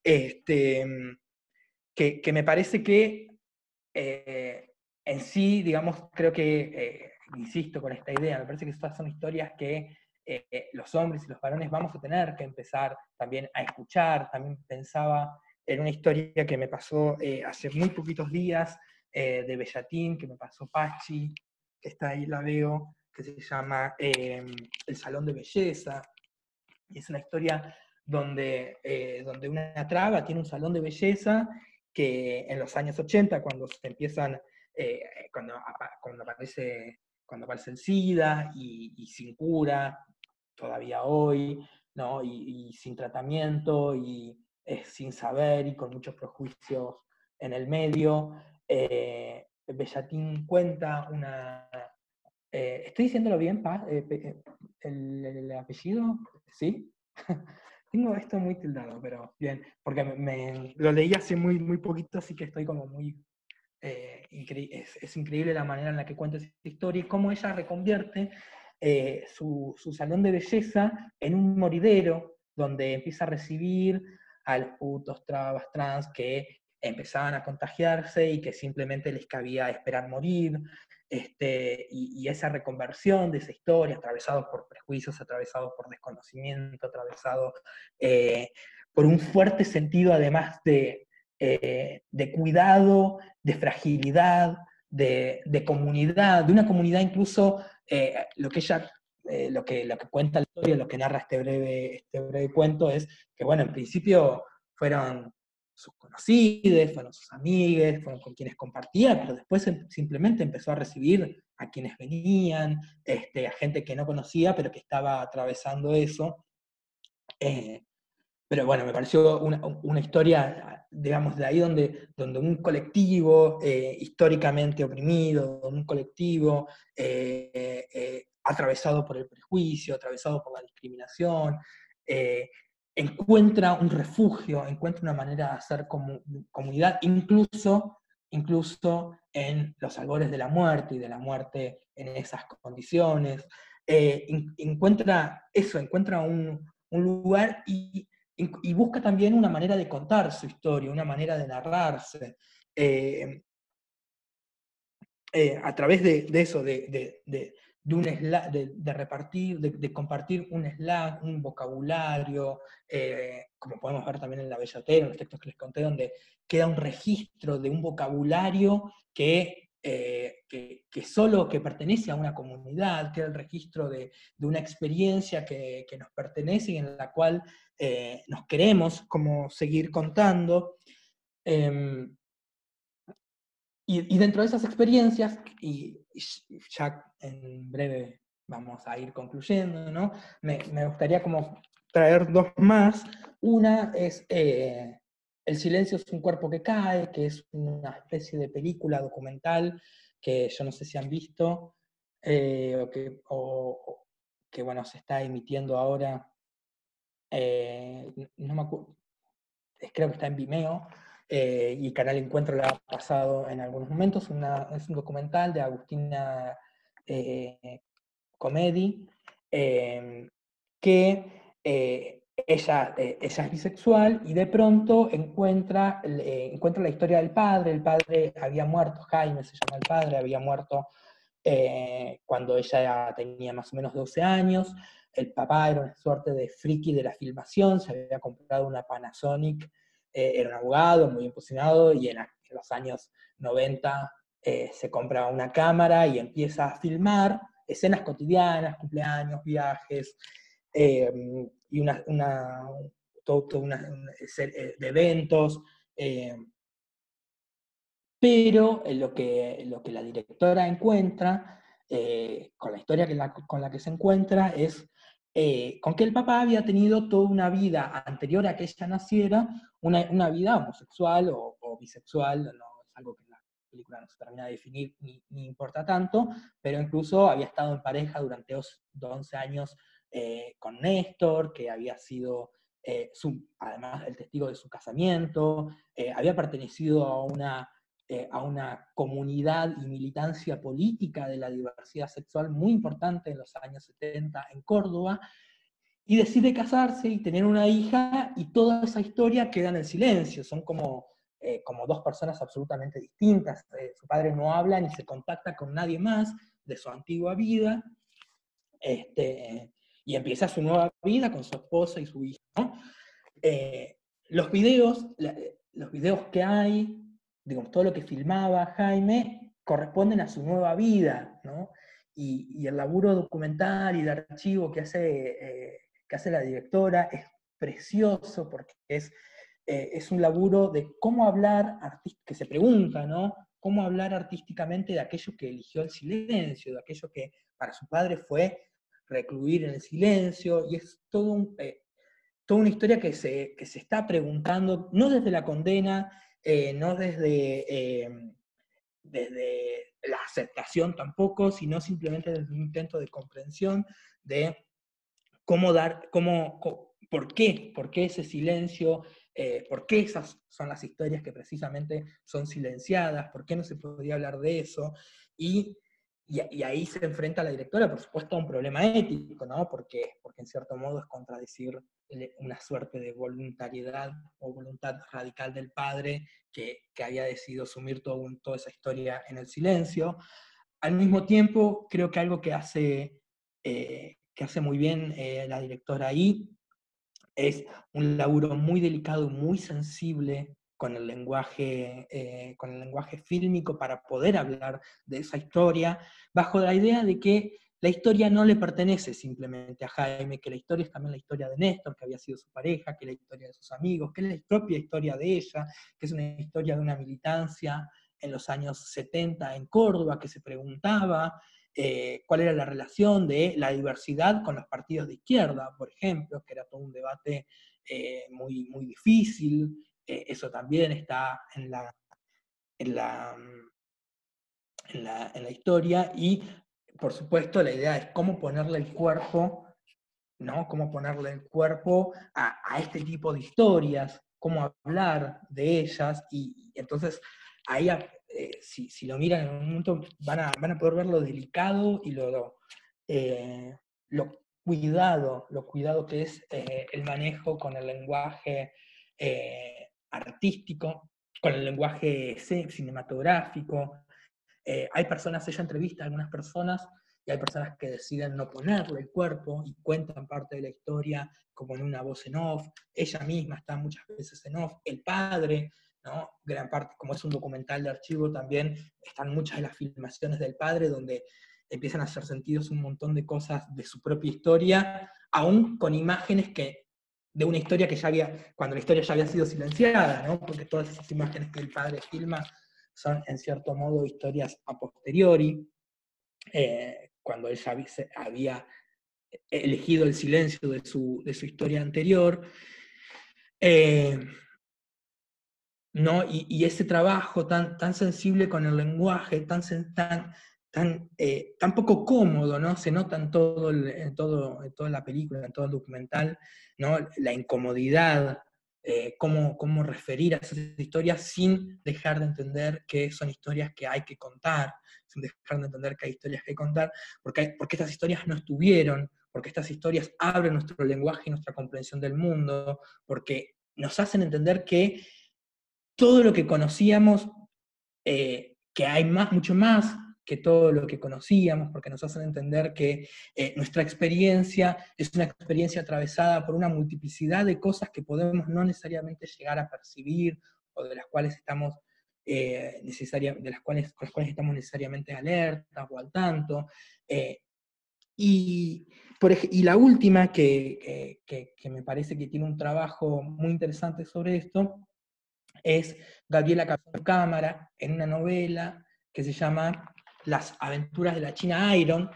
este, que me parece que en sí, digamos, creo que, insisto con esta idea, me parece que estas son historias que los hombres y los varones vamos a tener que empezar también a escuchar. También pensaba en una historia que me pasó hace muy poquitos días, de Bellatín, que me pasó Pachi, que está ahí, la veo, que se llama El Salón de Belleza, y es una historia donde una traba tiene un salón de belleza que en los años 80, cuando se empiezan, eh, cuando, cuando aparece el SIDA y sin cura, todavía hoy, ¿no? y sin tratamiento, y sin saber, y con muchos prejuicios en el medio, Bellatín cuenta una... ¿Estoy diciéndolo bien, el apellido? ¿Sí? Tengo esto muy tildado, pero bien, porque lo leí hace muy poquito, así que estoy como muy es increíble la manera en la que cuenta esa historia y cómo ella reconvierte su salón de belleza en un moridero donde empieza a recibir a los putos, trabas, trans que empezaban a contagiarse y que simplemente les cabía esperar morir. Y esa reconversión de esa historia, atravesados por prejuicios, atravesados por desconocimiento, atravesados por un fuerte sentido además de cuidado, de fragilidad, de comunidad, de una comunidad incluso, lo que ella, lo que cuenta la historia, lo que narra este breve cuento es que, bueno, en principio fueron sus conocidos, fueron sus amigues, fueron con quienes compartía, pero después simplemente empezó a recibir a quienes venían, a gente que no conocía, pero que estaba atravesando eso. Pero bueno, me pareció una historia, digamos, de ahí donde un colectivo históricamente oprimido, un colectivo atravesado por el prejuicio, atravesado por la discriminación, eh, encuentra un refugio, encuentra una manera de hacer comunidad, incluso en los albores de la muerte y de la muerte en esas condiciones. Encuentra eso, encuentra un lugar y busca también una manera de contar su historia, una manera de narrarse, a través de eso, de repartir, de compartir un slang, un vocabulario, como podemos ver también en La Bellotera, en los textos que les conté, donde queda un registro de un vocabulario que pertenece a una comunidad, queda el registro de una experiencia que nos pertenece y en la cual nos queremos como seguir contando. Y dentro de esas experiencias, y ya en breve vamos a ir concluyendo, ¿no? Me gustaría como traer dos más. Una es El silencio es un cuerpo que cae, que es una especie de película documental que yo no sé si han visto, o que bueno, se está emitiendo ahora, no me acuerdo, creo que está en Vimeo, y Canal Encuentro la ha pasado en algunos momentos. Es un documental de Agustina Comedi, que ella es bisexual y de pronto encuentra la historia del padre. El padre había muerto, Jaime se llama el padre, había muerto cuando ella tenía más o menos 12 años. El papá era una suerte de friki de la filmación, se había comprado una Panasonic, era un abogado muy bien posicionado, y en los años 90 se compra una cámara y empieza a filmar escenas cotidianas, cumpleaños, viajes, y toda una serie de eventos. Pero lo que la directora encuentra, con la historia con la que se encuentra, es con que el papá había tenido toda una vida anterior a que ella naciera, una vida homosexual o bisexual, no es algo que en la película no se termina de definir ni importa tanto, pero incluso había estado en pareja durante 11 años con Néstor, que había sido además el testigo de su casamiento, había pertenecido a una comunidad y militancia política de la diversidad sexual muy importante en los años 70 en Córdoba, y decide casarse y tener una hija, y toda esa historia queda en el silencio. Son como dos personas absolutamente distintas. Su padre no habla ni se contacta con nadie más de su antigua vida, y empieza su nueva vida con su esposa y su hija, ¿no? Eh, los videos que hay, digamos, todo lo que filmaba Jaime, corresponden a su nueva vida, ¿no? Y el laburo documental y de archivo que hace la directora es precioso, porque es un laburo de cómo hablar, que se pregunta, ¿no? Cómo hablar artísticamente de aquello que eligió el silencio, de aquello que para su padre fue recluir en el silencio, y es toda una historia que se está preguntando, no desde la condena, no desde la aceptación tampoco, sino simplemente desde un intento de comprensión de por qué ese silencio, por qué esas son las historias que precisamente son silenciadas, por qué no se podía hablar de eso, y ahí se enfrenta la directora, por supuesto, a un problema ético, ¿no? Porque en cierto modo es contradecir una suerte de voluntariedad o voluntad radical del padre que había decidido sumir toda esa historia en el silencio. Al mismo tiempo, creo que algo que hace muy bien la directora ahí es un laburo muy delicado, muy sensible con el lenguaje fílmico para poder hablar de esa historia, bajo la idea de que la historia no le pertenece simplemente a Jaime, que la historia es también la historia de Néstor, que había sido su pareja, que es la historia de sus amigos, que es la propia historia de ella, que es una historia de una militancia en los años 70 en Córdoba, que se preguntaba cuál era la relación de la diversidad con los partidos de izquierda, por ejemplo, que era todo un debate muy, muy difícil. Eso también está en la, en la historia, y por supuesto la idea es cómo ponerle el cuerpo, ¿no? Cómo ponerle el cuerpo a este tipo de historias, cómo hablar de ellas, y entonces ahí, si lo miran en un momento, van a poder ver lo delicado y eh, lo cuidado que es el manejo con el lenguaje artístico, con el lenguaje cinematográfico. Hay personas, ella entrevista a algunas personas, y hay personas que deciden no ponerle el cuerpo y cuentan parte de la historia como en una voz en off. Ella misma está muchas veces en off. El padre, ¿no? Gran parte, como es un documental de archivo, también están muchas de las filmaciones del padre donde empiezan a hacer sentidos un montón de cosas de su propia historia, aún con imágenes de una historia que ya había, cuando la historia ya había sido silenciada, ¿no? Porque todas esas imágenes que el padre filma son en cierto modo historias a posteriori, cuando él ya había elegido el silencio de su historia anterior. Eh, ¿No? Y ese trabajo tan sensible con el lenguaje, tan poco cómodo, ¿no? Se nota en toda la película, en todo el documental, ¿no? La incomodidad, cómo referir a esas historias sin dejar de entender que son historias que hay que contar, sin dejar de entender que hay historias que hay que contar, porque estas historias no estuvieron, porque estas historias abren nuestro lenguaje y nuestra comprensión del mundo, porque nos hacen entender que todo lo que conocíamos, que hay mucho más que todo lo que conocíamos, porque nos hacen entender que nuestra experiencia es una experiencia atravesada por una multiplicidad de cosas que podemos no necesariamente llegar a percibir, o de las cuales estamos con las cuales estamos necesariamente alertas o al tanto. Y, y la última, que me parece que tiene un trabajo muy interesante sobre esto, es Gabriela Cabezón Cámara, en una novela que se llama Las aventuras de la China Iron,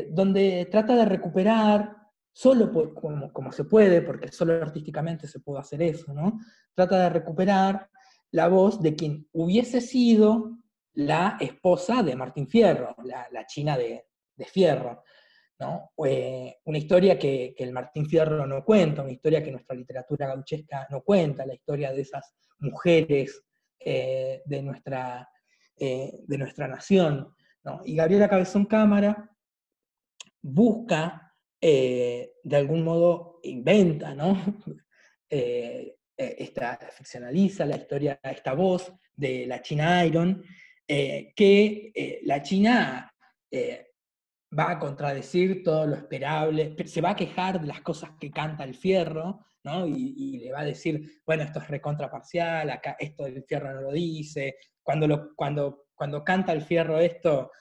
donde trata de recuperar, solo como se puede, porque solo artísticamente se puede hacer eso, ¿no? Trata de recuperar la voz de quien hubiese sido la esposa de Martín Fierro, la China de Fierro, ¿no? Una historia que el Martín Fierro no cuenta, una historia que nuestra literatura gauchesca no cuenta, la historia de esas mujeres de nuestra nación, ¿no? Y Gabriela Cabezón Cámara busca, de algún modo inventa, ¿no? Ficcionaliza la historia, esta voz de la China Iron, la China va a contradecir todo lo esperable, se va a quejar de las cosas que canta el Fierro, ¿no? Y le va a decir, bueno, esto es recontraparcial, acá esto del Fierro no lo dice, cuando canta el Fierro esto,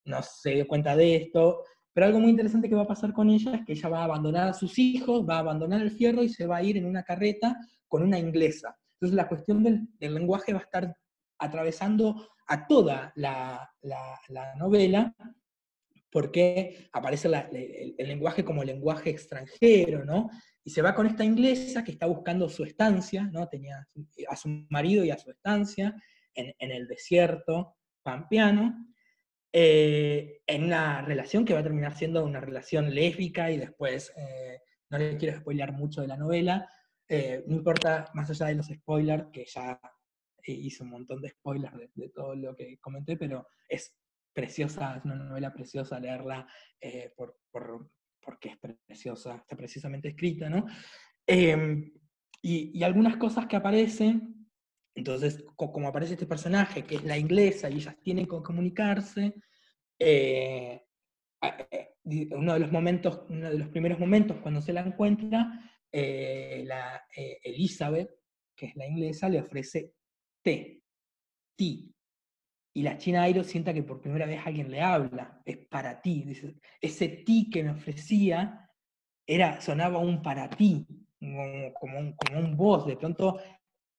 no se dio cuenta de esto, pero algo muy interesante que va a pasar con ella es que ella va a abandonar a sus hijos, va a abandonar el Fierro y se va a ir en una carreta con una inglesa. Entonces la cuestión del lenguaje va a estar atravesando a toda la novela, porque aparece el lenguaje como lenguaje extranjero, ¿no? Y se va con esta inglesa que está buscando su estancia, ¿no? Tenía a su marido y a su estancia en el desierto pampeano, en una relación que va a terminar siendo una relación lésbica, y después, no le quiero spoilear mucho de la novela, No importa, más allá de los spoilers, que ya hice un montón de spoilers de todo lo que comenté, pero es preciosa, es una novela preciosa leerla porque es preciosa, está precisamente escrita, ¿no? Y algunas cosas que aparecen, entonces, como aparece este personaje que es la inglesa y ellas tienen que comunicarse, eh, uno de los momentos, uno de los primeros momentos cuando se la encuentra, Elizabeth, que es la inglesa, le ofrece té, ti. Y la china Airo sienta que por primera vez alguien le habla, es para ti. Dice, ese ti que me ofrecía sonaba un para ti, como un voz, de pronto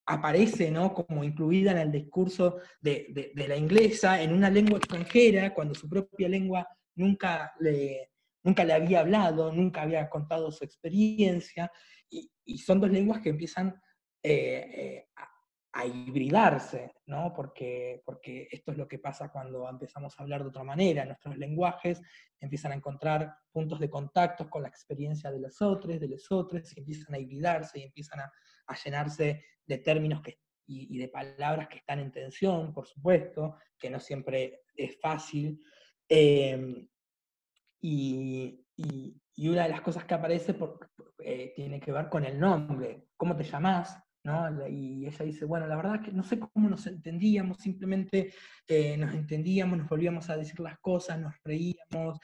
aparece, ¿no? Como incluida en el discurso de la inglesa en una lengua extranjera, cuando su propia lengua nunca nunca le había hablado, nunca había contado su experiencia, y son dos lenguas que empiezan a hibridarse, ¿no? Porque esto es lo que pasa cuando empezamos a hablar de otra manera. Nuestros lenguajes empiezan a encontrar puntos de contacto con la experiencia de los otros, y empiezan a hibridarse y empiezan a llenarse de términos y de palabras que están en tensión, por supuesto, que no siempre es fácil. Eh, y una de las cosas que aparece tiene que ver con el nombre. ¿Cómo te llamás? ¿No? Y ella dice, bueno, la verdad que no sé cómo nos entendíamos, simplemente nos entendíamos, nos volvíamos a decir las cosas, nos reíamos,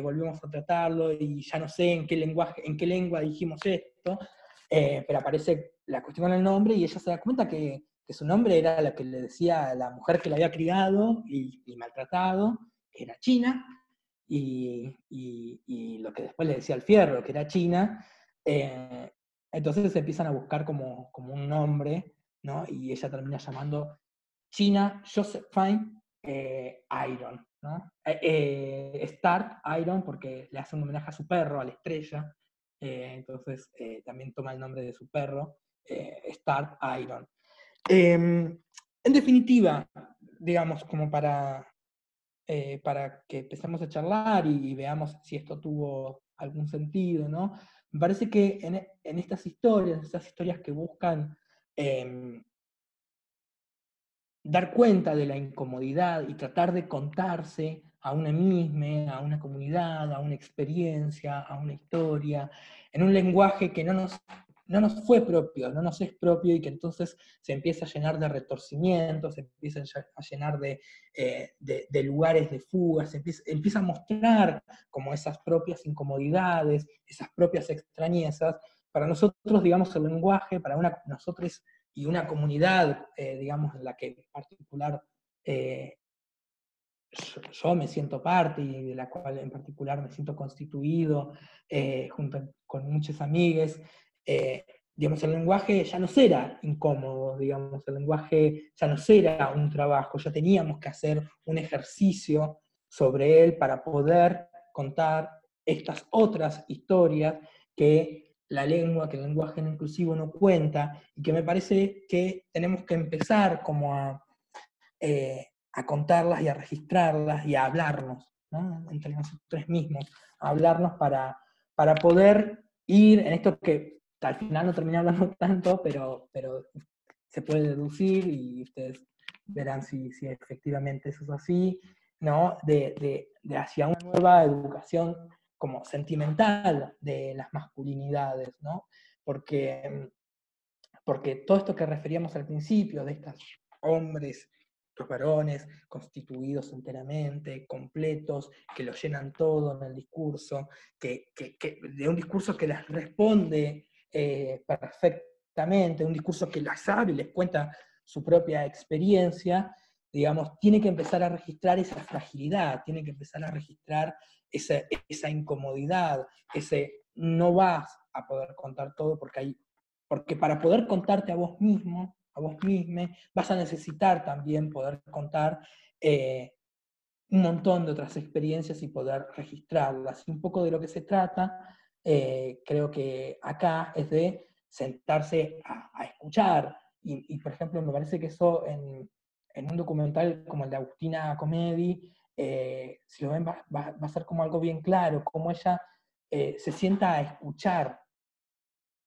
volvíamos a tratarlo, y ya no sé en qué lenguaje, en qué lengua dijimos esto, pero aparece la cuestión con el nombre, y ella se da cuenta que su nombre era la que le decía a la mujer que la había criado y maltratado, que era China, y lo que después le decía al Fierro, que era China. eh, entonces se empiezan a buscar como un nombre, ¿no? Y ella termina llamando China Josephine Iron, ¿no? Stark Iron, porque le hace un homenaje a su perro, a la estrella, entonces también toma el nombre de su perro, Stark Iron. En definitiva, digamos, como para que empecemos a charlar y veamos si esto tuvo algún sentido, ¿no? Me parece que en estas historias que buscan eh, dar cuenta de la incomodidad y tratar de contarse a una misma, a una comunidad, a una experiencia, a una historia, en un lenguaje que no nos fue propio, no nos es propio, y que entonces se empieza a llenar de retorcimientos, se empieza a llenar de lugares de fuga, empieza a mostrar como esas propias incomodidades, esas propias extrañezas. Para nosotros, digamos, el lenguaje, nosotros y una comunidad, digamos, en la que en particular yo me siento parte, y de la cual en particular me siento constituido, junto con muchos amigues, digamos, el lenguaje ya no será incómodo, digamos, el lenguaje ya no será un trabajo, ya teníamos que hacer un ejercicio sobre él para poder contar estas otras historias que el lenguaje no inclusivo no cuenta, y que me parece que tenemos que empezar como a contarlas y a registrarlas y a hablarnos, ¿no? Entre nosotros mismos, a hablarnos para poder ir en esto que al final no termina hablando tanto, pero se puede deducir, y ustedes verán si efectivamente eso es así, ¿no? De hacia una nueva educación como sentimental de las masculinidades, ¿no? Porque, porque todo esto que referíamos al principio, de estos hombres, estos varones constituidos enteramente, completos, que lo llenan todo en el discurso, de un discurso que les responde perfectamente, un discurso que las sabe y les cuenta su propia experiencia, digamos, tiene que empezar a registrar esa fragilidad, tiene que empezar a registrar esa incomodidad, ese no vas a poder contar todo, porque para poder contarte a vos mismo, a vos misma, vas a necesitar también poder contar un montón de otras experiencias y poder registrarlas. Y un poco de lo que se trata, creo que acá, es de sentarse a escuchar. Por ejemplo, me parece que eso en un documental como el de Agustina Comedi, si lo ven, va a ser como algo bien claro, como ella se sienta a escuchar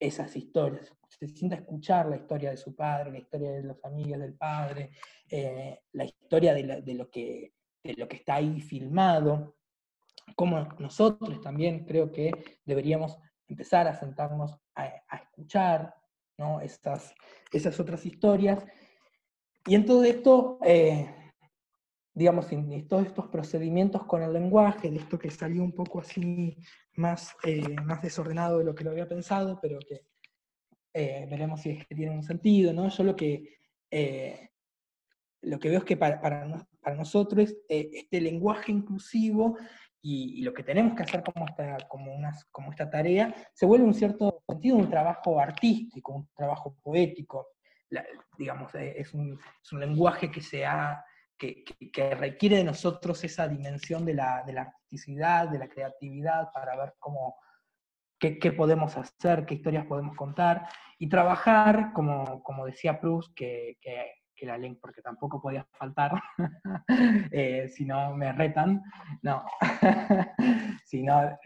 esas historias, se sienta a escuchar la historia de su padre, la historia de las amigas del padre, la historia de lo que está ahí filmado, como nosotros también creo que deberíamos empezar a sentarnos a escuchar, ¿no? esas otras historias. Y en todo esto, digamos, en todos estos procedimientos con el lenguaje, de esto que salió un poco así más desordenado de lo que lo había pensado, pero que veremos si es que tiene un sentido, ¿no? Yo lo que veo es que para nosotros este lenguaje inclusivo y lo que tenemos que hacer como esta tarea se vuelve en cierto sentido un trabajo artístico, un trabajo poético. Digamos, es un lenguaje que requiere de nosotros esa dimensión de la artisticidad, de la creatividad, para ver qué podemos hacer, qué historias podemos contar, y trabajar, como decía Proust, que la lengua, porque tampoco podía faltar, si no me retan, no, si no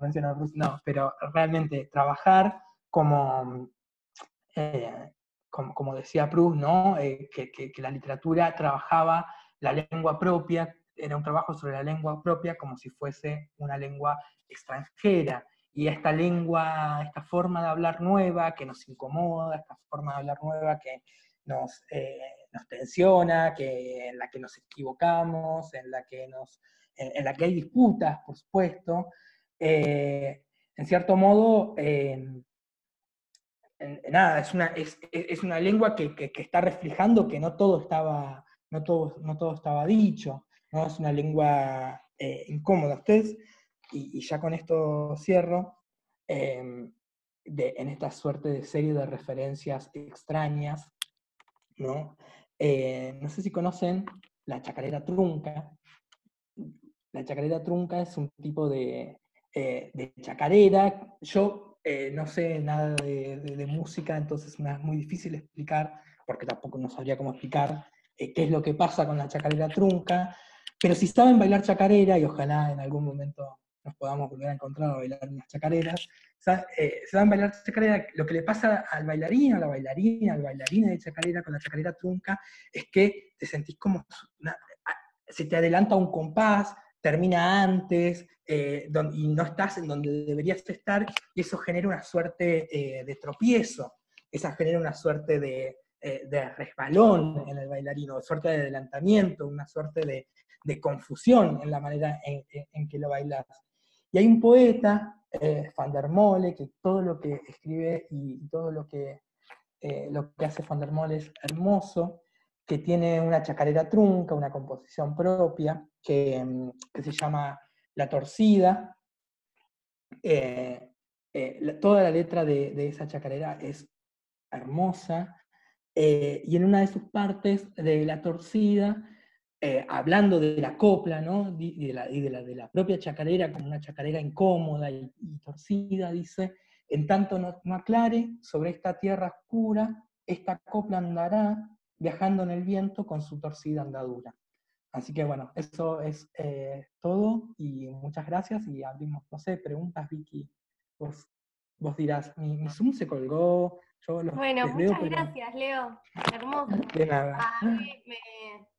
menciono Proust, no, pero realmente trabajar eh, como decía Proust, ¿no? Que la literatura trabajaba la lengua propia, era un trabajo sobre la lengua propia como si fuese una lengua extranjera. Y esta lengua, esta forma de hablar nueva que nos incomoda, esta forma de hablar nueva que nos tensiona, en la que nos equivocamos, en la que hay disputas, por supuesto, en cierto modo, nada, es una lengua que está reflejando que no todo estaba dicho, ¿no? Es una lengua incómoda. Ustedes, y ya con esto cierro, en esta suerte de serie de referencias extrañas, ¿no? No sé si conocen la chacarera trunca. La chacarera trunca es un tipo de chacarera. Yo no sé nada de música, entonces me es muy difícil explicar, porque tampoco no sabría cómo explicar qué es lo que pasa con la chacarera trunca, pero si saben bailar chacarera, y ojalá en algún momento nos podamos volver a encontrar a bailar unas chacareras, saben bailar chacarera, lo que le pasa al bailarín, a la bailarina, al bailarín de chacarera con la chacarera trunca, es que te sentís como se te adelanta un compás, termina antes, y no estás en donde deberías estar, y eso genera una suerte de tropiezo, esa genera una suerte de resbalón en el bailarino, suerte de adelantamiento, una suerte de confusión en la manera en que lo bailas. Y hay un poeta, Van der Mole, que todo lo que escribe y todo lo que hace Van der Mole es hermoso, que tiene una chacarera trunca, una composición propia, que se llama La Torcida. Toda la letra de esa chacarera es hermosa, y en una de sus partes de La Torcida, hablando de la copla, ¿no? y de la propia chacarera como una chacarera incómoda y torcida, dice: en tanto no aclare sobre esta tierra oscura, esta copla andará viajando en el viento con su torcida andadura. Así que bueno, eso es todo, y muchas gracias, y abrimos, no sé, preguntas, Vicky. Vos, vos dirás, mi Zoom se colgó, yo Bueno, les veo, muchas pero gracias, Leo. Hermoso. de nada. A mí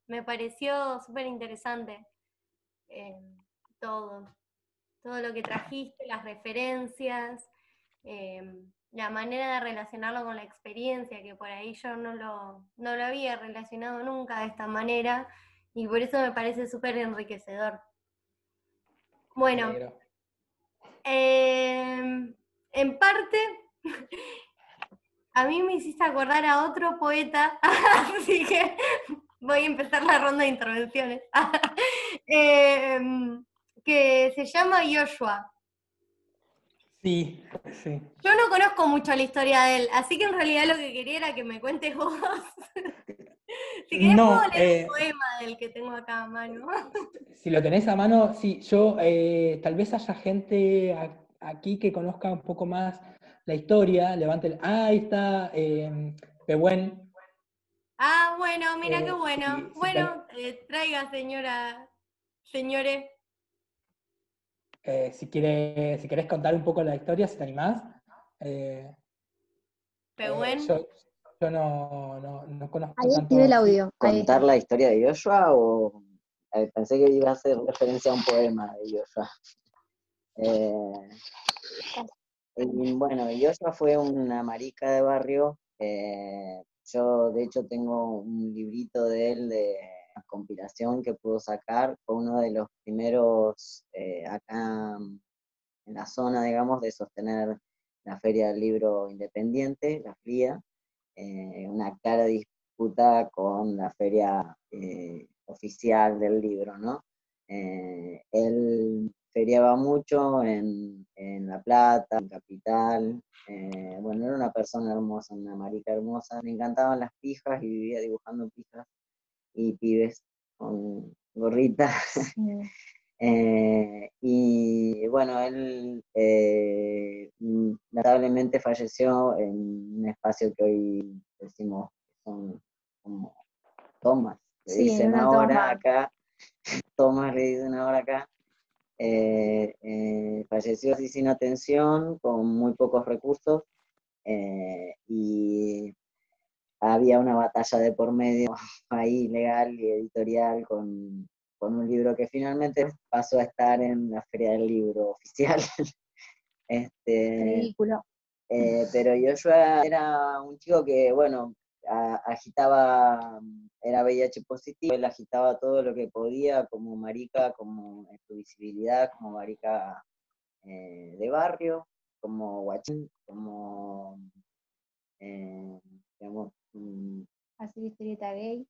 me pareció súper interesante eh, todo, todo lo que trajiste, las referencias, eh, la manera de relacionarlo con la experiencia, que por ahí yo no lo había relacionado nunca de esta manera, y por eso me parece súper enriquecedor. Me Bueno, alegro. en parte, a mí me hiciste acordar a otro poeta, así que voy a empezar la ronda de intervenciones, Eh, que se llama Joshua. Sí, sí. Yo no conozco mucho la historia de él, así que en realidad lo que quería era que me cuentes vos. Si querés puedo No, leer un poema del que tengo acá a mano. si lo tenés a mano, sí, yo tal vez haya gente aquí que conozca un poco más la historia, levante ahí está, Pehuen. Ah, bueno, mira qué bueno. Si Bueno, traiga, señora, señores. si querés contar un poco la historia, si te animás. Pehuen. Yo no conozco Ahí tanto. activé el audio. Ahí ¿Contar está. la historia de Joshua o pensé que iba a hacer referencia a un poema de Joshua? Y bueno, Joshua fue una marica de barrio. Yo, de hecho, tengo un librito de él de compilación que pudo sacar. Fue uno de los primeros acá en la zona, digamos, de sostener la Feria del Libro Independiente, la FLIA, una clara disputa con la feria oficial del libro, ¿no? Él feriaba mucho en La Plata, en Capital. Bueno, era una persona hermosa, una marica hermosa. Le encantaban las pijas y vivía dibujando pijas y pibes con gorritas. Y bueno, él lamentablemente falleció en un espacio que hoy decimos que son como tomas, le Sí, en dicen una ahora toma. acá, tomas le dicen ahora acá. Falleció así sin atención, con muy pocos recursos, y había una batalla de por medio ahí legal y editorial con un libro que finalmente pasó a estar en la Feria del Libro oficial. Ridículo. Pero Joshua era un chico que, bueno, agitaba, era VIH positivo, él agitaba todo lo que podía como marica, como en su visibilidad, como marica de barrio, como guachín, como, digamos, Hacer historieta gay.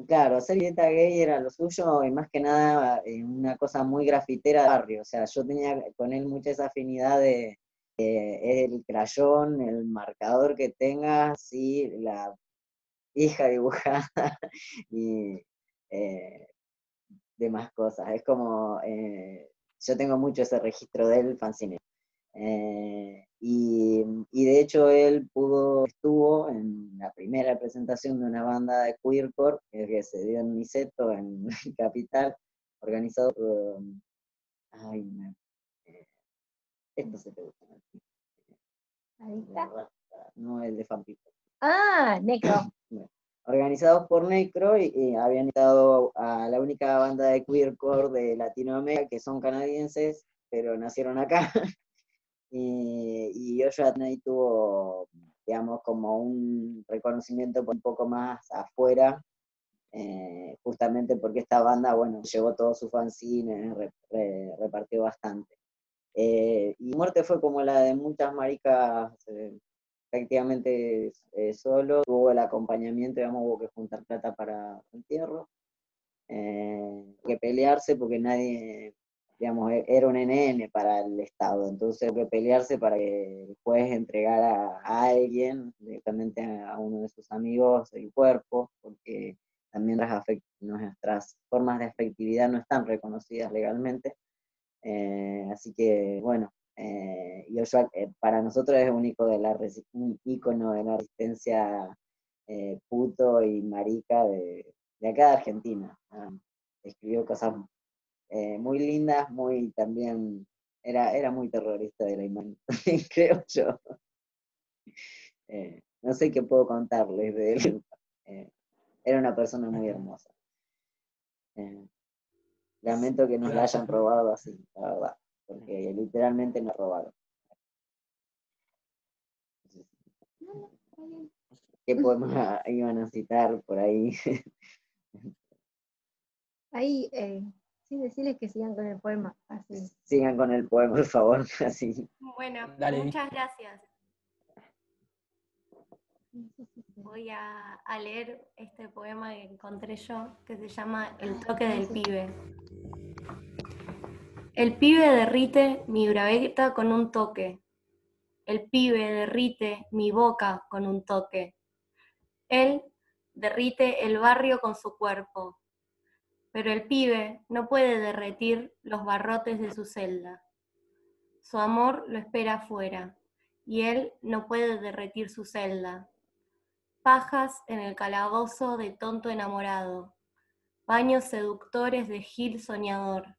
claro, hacer dieta gay era lo suyo y más que nada una cosa muy grafitera de barrio. O sea, yo tenía con él mucha esa afinidad de el crayón, el marcador que tengas, sí, la hija dibujada y demás cosas. Es como, yo tengo mucho ese registro del fanzine. Y de hecho él estuvo en la primera presentación de una banda de queercore que se dio en Niceto, en Capital, organizado por, ay, esto se te gusta, Ahí está. no el de Fampito. Ah, Necro. Bueno, organizados por Necro y habían invitado a la única banda de queercore de Latinoamérica, que son canadienses, pero nacieron acá. Y Joshua ahí tuvo, digamos, como un reconocimiento un poco más afuera, justamente porque esta banda, bueno, llevó todo su fanzine, repartió bastante. Y Muerte fue como la de muchas maricas, prácticamente solo, tuvo el acompañamiento, digamos, hubo que juntar plata para el entierro, que pelearse porque nadie, digamos, era un NN para el Estado, entonces hubo que pelearse para que el juez entregara a alguien, directamente a uno de sus amigos, el cuerpo, porque también nuestras formas de afectividad no están reconocidas legalmente. Así que, bueno, Joshua para nosotros es un ícono de la resistencia puto y marica de acá de Argentina. Escribió cosas muy lindas, muy también, era muy terrorista de la imagen, creo yo. No sé qué puedo contarles de él. Era una persona muy hermosa. Lamento que nos la hayan robado así, la verdad, porque literalmente nos robaron. ¿Qué poema iban a citar por ahí? Ahí, sí, decirles que sigan con el poema. Así. Sigan con el poema, por favor, así. Bueno, Dale. muchas gracias. Voy a leer este poema que encontré yo, que se llama El toque del pibe. El pibe derrite mi bragueta con un toque. El pibe derrite mi boca con un toque. Él derrite el barrio con su cuerpo. Pero el pibe no puede derretir los barrotes de su celda. Su amor lo espera afuera, y él no puede derretir su celda. Pajas en el calabozo de tonto enamorado, baños seductores de gil soñador.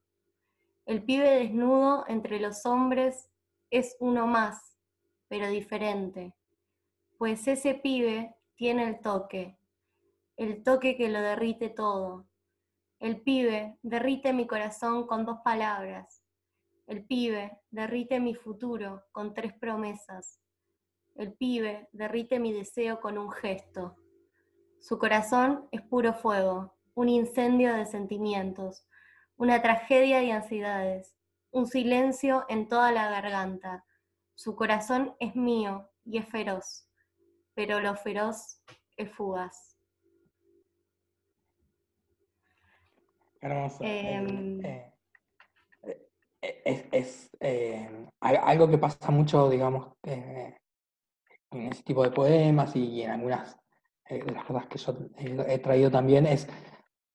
El pibe desnudo entre los hombres es uno más, pero diferente, pues ese pibe tiene el toque que lo derrite todo. El pibe derrite mi corazón con 2 palabras. El pibe derrite mi futuro con 3 promesas. El pibe derrite mi deseo con un gesto. Su corazón es puro fuego, un incendio de sentimientos, una tragedia de ansiedades, un silencio en toda la garganta. Su corazón es mío y es feroz, pero lo feroz es fugaz. Hermoso. Em, Algo que pasa mucho, digamos, en ese tipo de poemas y en algunas de las cosas que yo he traído también es,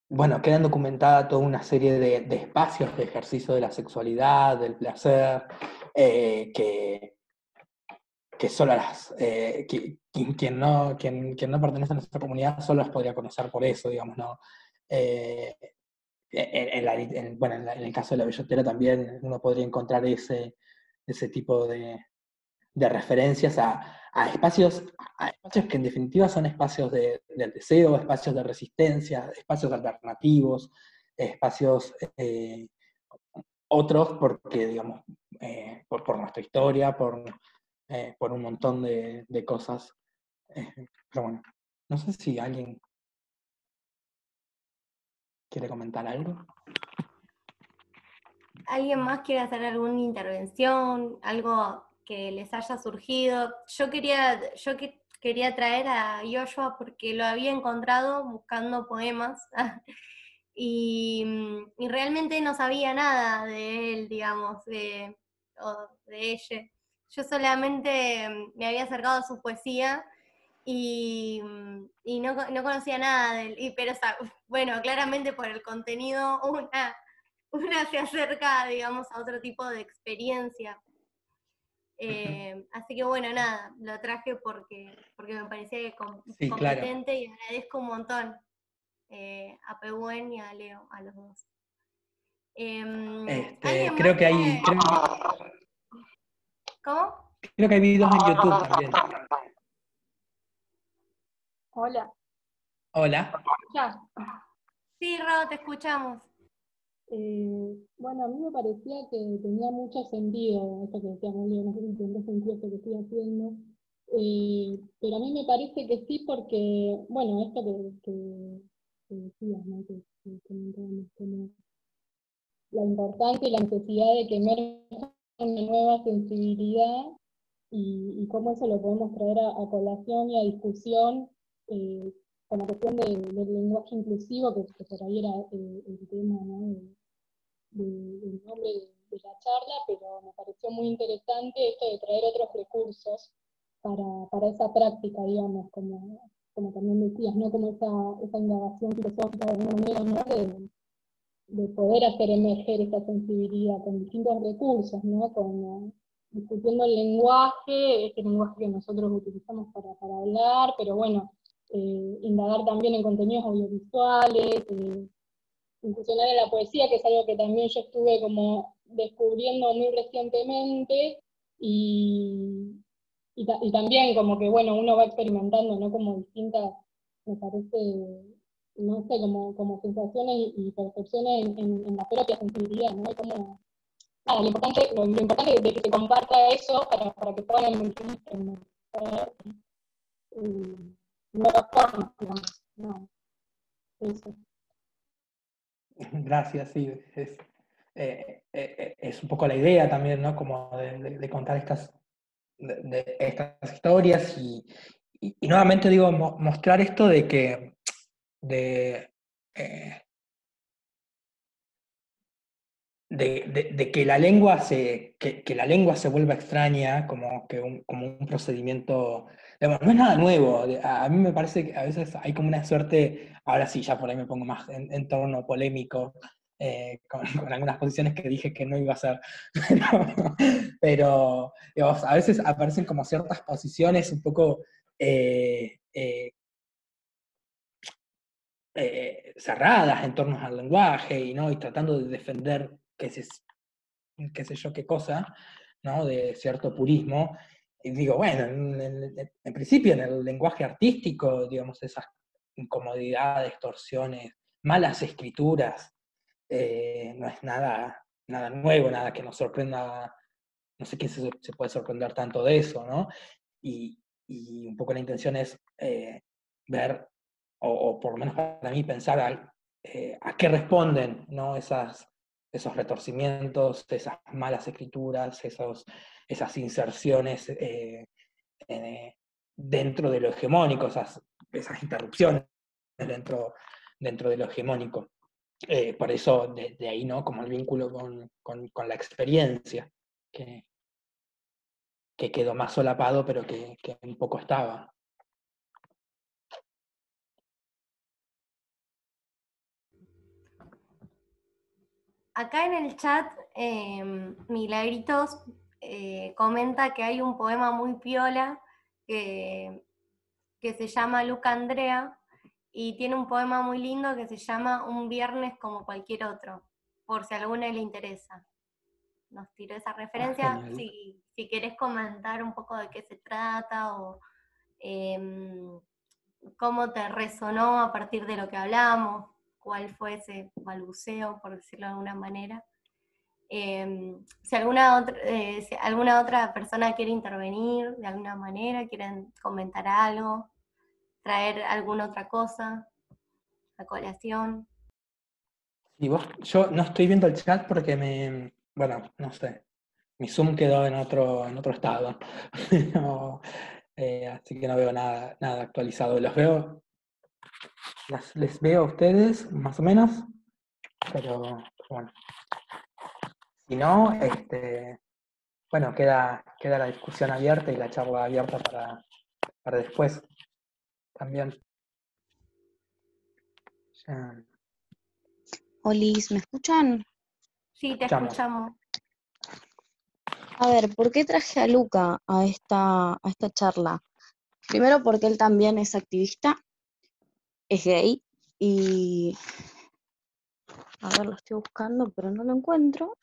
bueno, quedan documentada toda una serie de espacios de ejercicio de la sexualidad, del placer, que solo quien no pertenece a nuestra comunidad solo las podría conocer por eso, digamos, ¿no? Eh, en el caso de la bellotera también uno podría encontrar ese tipo de referencias a espacios que en definitiva son espacios del deseo, espacios de resistencia, espacios alternativos, espacios otros porque, digamos, por nuestra historia, por un montón de cosas. Pero bueno, no sé si alguien quiere comentar algo. ¿Alguien más quiere hacer alguna intervención? ¿Algo que les haya surgido? Yo quería traer a Joshua porque lo había encontrado buscando poemas y realmente no sabía nada de él, digamos, o de ella. Yo solamente me había acercado a su poesía y no conocía nada de él. Pero bueno, claramente por el contenido, una se acerca, digamos, a otro tipo de experiencia. Así que bueno, nada, lo traje porque me parecía Sí, claro. competente y agradezco un montón a Pehuen y a Leo, a los dos. Creo que hay. ¿Cómo? Creo que hay videos en YouTube también. Hola. Hola. Ya. Sí, Ro, te escuchamos. Bueno, a mí me parecía que tenía mucho sentido esto que decíamos, Leo, no sé si tendrá sentido esto que estoy haciendo, pero a mí me parece que sí porque, bueno, esto que decías, ¿no? Que comentábamos, como la importancia y la necesidad de que emerja una nueva sensibilidad y cómo eso lo podemos traer a colación y a discusión con la cuestión del lenguaje inclusivo, que por ahí era el tema, ¿no? Del nombre de la charla, pero me pareció muy interesante esto de traer otros recursos para esa práctica, digamos, como también decías, ¿no? Como esa indagación filosófica de alguna manera, ¿no? De poder hacer emerger esa sensibilidad con distintos recursos, ¿no? Discutiendo el lenguaje, este lenguaje que nosotros utilizamos para hablar, pero bueno, indagar también en contenidos audiovisuales, incursionar en la poesía, que es algo que también yo estuve como descubriendo muy recientemente, y también como que, bueno, uno va experimentando, ¿no? Como distintas, me parece, no sé, como sensaciones y percepciones en la propia sensibilidad, ¿no? Como, nada, lo importante de que se comparta eso para que puedan emergir nuevas formas, digamos, ¿no? Eso. Gracias, sí. Es un poco la idea también, ¿no? Como de contar estas historias y nuevamente digo, mostrar esto de que eh, de que la lengua que la lengua se vuelva extraña, como un procedimiento, digamos, no es nada nuevo. A mí me parece que a veces hay como una suerte, ahora sí, ya por ahí me pongo más en torno polémico, con algunas posiciones que dije que no iba a hacer, pero digamos, a veces aparecen como ciertas posiciones un poco cerradas en torno al lenguaje y tratando de defender qué sé yo qué cosa, ¿no? De cierto purismo. y digo, bueno, en principio en el lenguaje artístico, digamos, esas incomodidades, distorsiones, malas escrituras, no es nada nuevo, nada que nos sorprenda, no sé quién se puede sorprender tanto de eso, ¿no? Y un poco la intención es ver, o por lo menos para mí pensar a qué responden, ¿no? Esos retorcimientos, esas malas escrituras, esas inserciones dentro de lo hegemónico, esas interrupciones dentro de lo hegemónico. Por eso, de ahí, ¿no? Como el vínculo con la experiencia, que quedó más solapado, pero que un poco estaba. Acá en el chat, Milagritos comenta que hay un poema muy piola que se llama Luca Andrea, y tiene un poema muy lindo que se llama Un viernes como cualquier otro, por si a alguno le interesa. Nos tiró esa referencia. Genial. Si querés comentar un poco de qué se trata o cómo te resonó a partir de lo que hablamos, cuál fue ese balbuceo, por decirlo de alguna manera. Si alguna otra persona quiere intervenir de alguna manera, quieren comentar algo, traer alguna otra cosa a colación. Yo no estoy viendo el chat porque bueno, no sé, mi Zoom quedó en otro estado. No, así que no veo nada actualizado. Les veo a ustedes, más o menos, pero bueno. Si no, bueno, queda la discusión abierta y la charla abierta para después también. Ya. Olis, ¿me escuchan? Sí, te escuchamos. A ver, ¿por qué traje a Luca a esta charla? Primero porque él también es activista, es gay, y a ver, lo estoy buscando, pero no lo encuentro,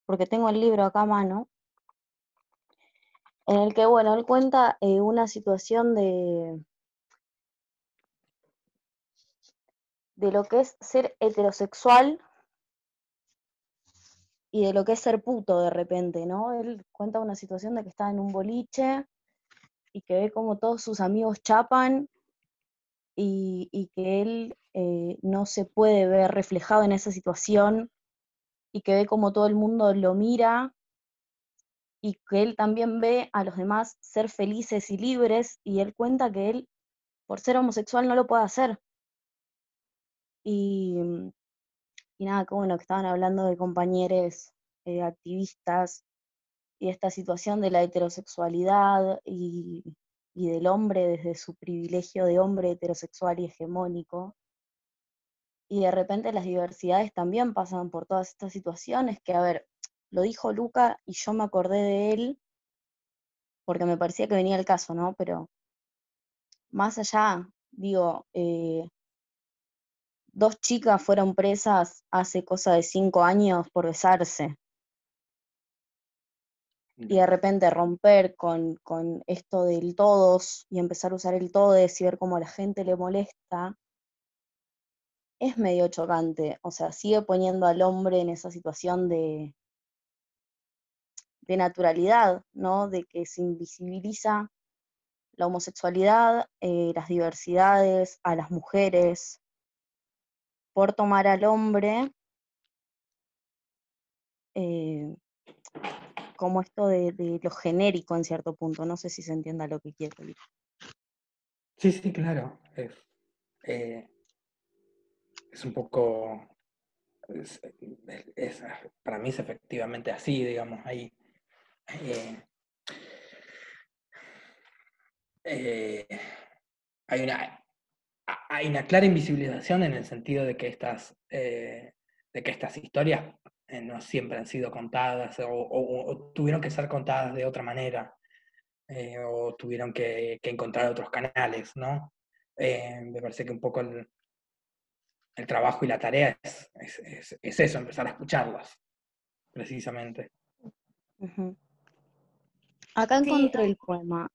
porque tengo el libro acá a mano, en el que, bueno, él cuenta una situación de lo que es ser heterosexual y de lo que es ser puto de repente, ¿no? Él cuenta una situación de que está en un boliche y que ve como todos sus amigos chapan y que él no se puede ver reflejado en esa situación y que ve como todo el mundo lo mira y que él también ve a los demás ser felices y libres y él cuenta que él, por ser homosexual, no lo puede hacer. Y, y nada, que bueno, que estaban hablando de compañeros activistas y esta situación de la heterosexualidad y del hombre desde su privilegio de hombre heterosexual y hegemónico. Y de repente las diversidades también pasan por todas estas situaciones que, a ver, lo dijo Luca y yo me acordé de él porque me parecía que venía el caso, ¿no? Pero más allá, digo, 2 chicas fueron presas hace cosa de 5 años por besarse. Y de repente romper con esto del todos y empezar a usar el todes y ver cómo a la gente le molesta, es medio chocante. O sea, sigue poniendo al hombre en esa situación de naturalidad, ¿no? De que se invisibiliza la homosexualidad, las diversidades, a las mujeres, por tomar al hombre como esto de lo genérico en cierto punto. No sé si se entienda lo que quiero decir. Sí, claro. Es un poco. Para mí es efectivamente así, digamos, ahí. Hay una clara invisibilización en el sentido de que estas historias no siempre han sido contadas o tuvieron que ser contadas de otra manera, o tuvieron que encontrar otros canales, ¿no? Me parece que un poco el trabajo y la tarea es eso, empezar a escucharlas, precisamente. Uh-huh. Acá Sí, encontré el poema.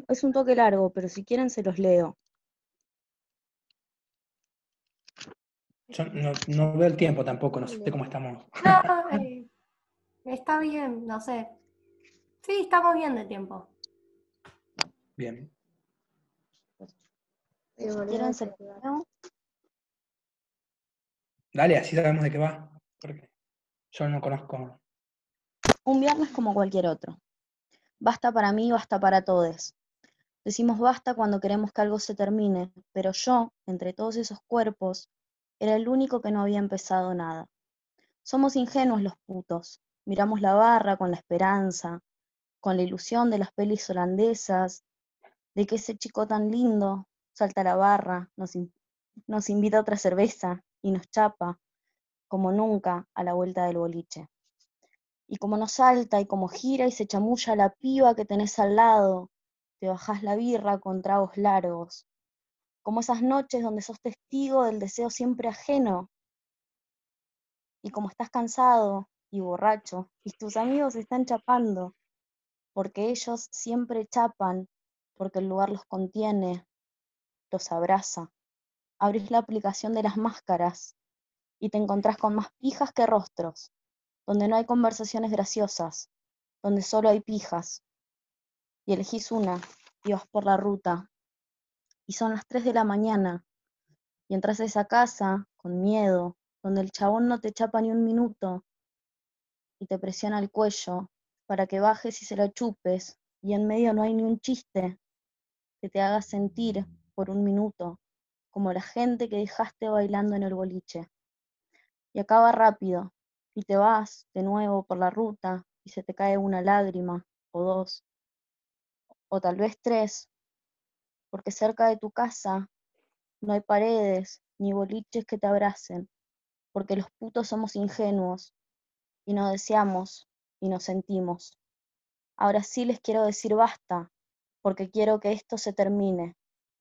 Es un toque largo, pero si quieren se los leo. Yo no veo el tiempo tampoco, no sé Dale. cómo estamos. no, está bien, no sé. Sí, estamos bien de tiempo. Bien. Te Si volvés a quieren se los desactivar. leo. Dale, así sabemos de qué va. Porque yo no conozco. Un viernes como cualquier otro. Basta para mí, basta para todos. Decimos basta cuando queremos que algo se termine, pero yo, entre todos esos cuerpos, era el único que no había empezado nada. Somos ingenuos los putos. Miramos la barra con la esperanza, con la ilusión de las pelis holandesas, de que ese chico tan lindo salta a la barra, nos invita a otra cerveza y nos chapa, como nunca, a la vuelta del boliche. Y como nos salta y como gira y se chamulla la piba que tenés al lado, te bajás la birra con tragos largos, como esas noches donde sos testigo del deseo siempre ajeno, y como estás cansado y borracho, y tus amigos están chapando, porque ellos siempre chapan, porque el lugar los contiene, los abraza. Abrís la aplicación de las máscaras y te encontrás con más pijas que rostros, donde no hay conversaciones graciosas, donde solo hay pijas, y elegís una y vas por la ruta, y son las 3 de la mañana, y entras a esa casa con miedo, donde el chabón no te chapa ni un minuto, y te presiona el cuello para que bajes y se lo chupes, y en medio no hay ni un chiste que te haga sentir por un minuto, como la gente que dejaste bailando en el boliche. Y acaba rápido, y te vas de nuevo por la ruta, y se te cae una lágrima, o dos, o tal vez tres, porque cerca de tu casa no hay paredes ni boliches que te abracen, porque los putos somos ingenuos, y no deseamos, y nos sentimos. Ahora sí les quiero decir basta, porque quiero que esto se termine.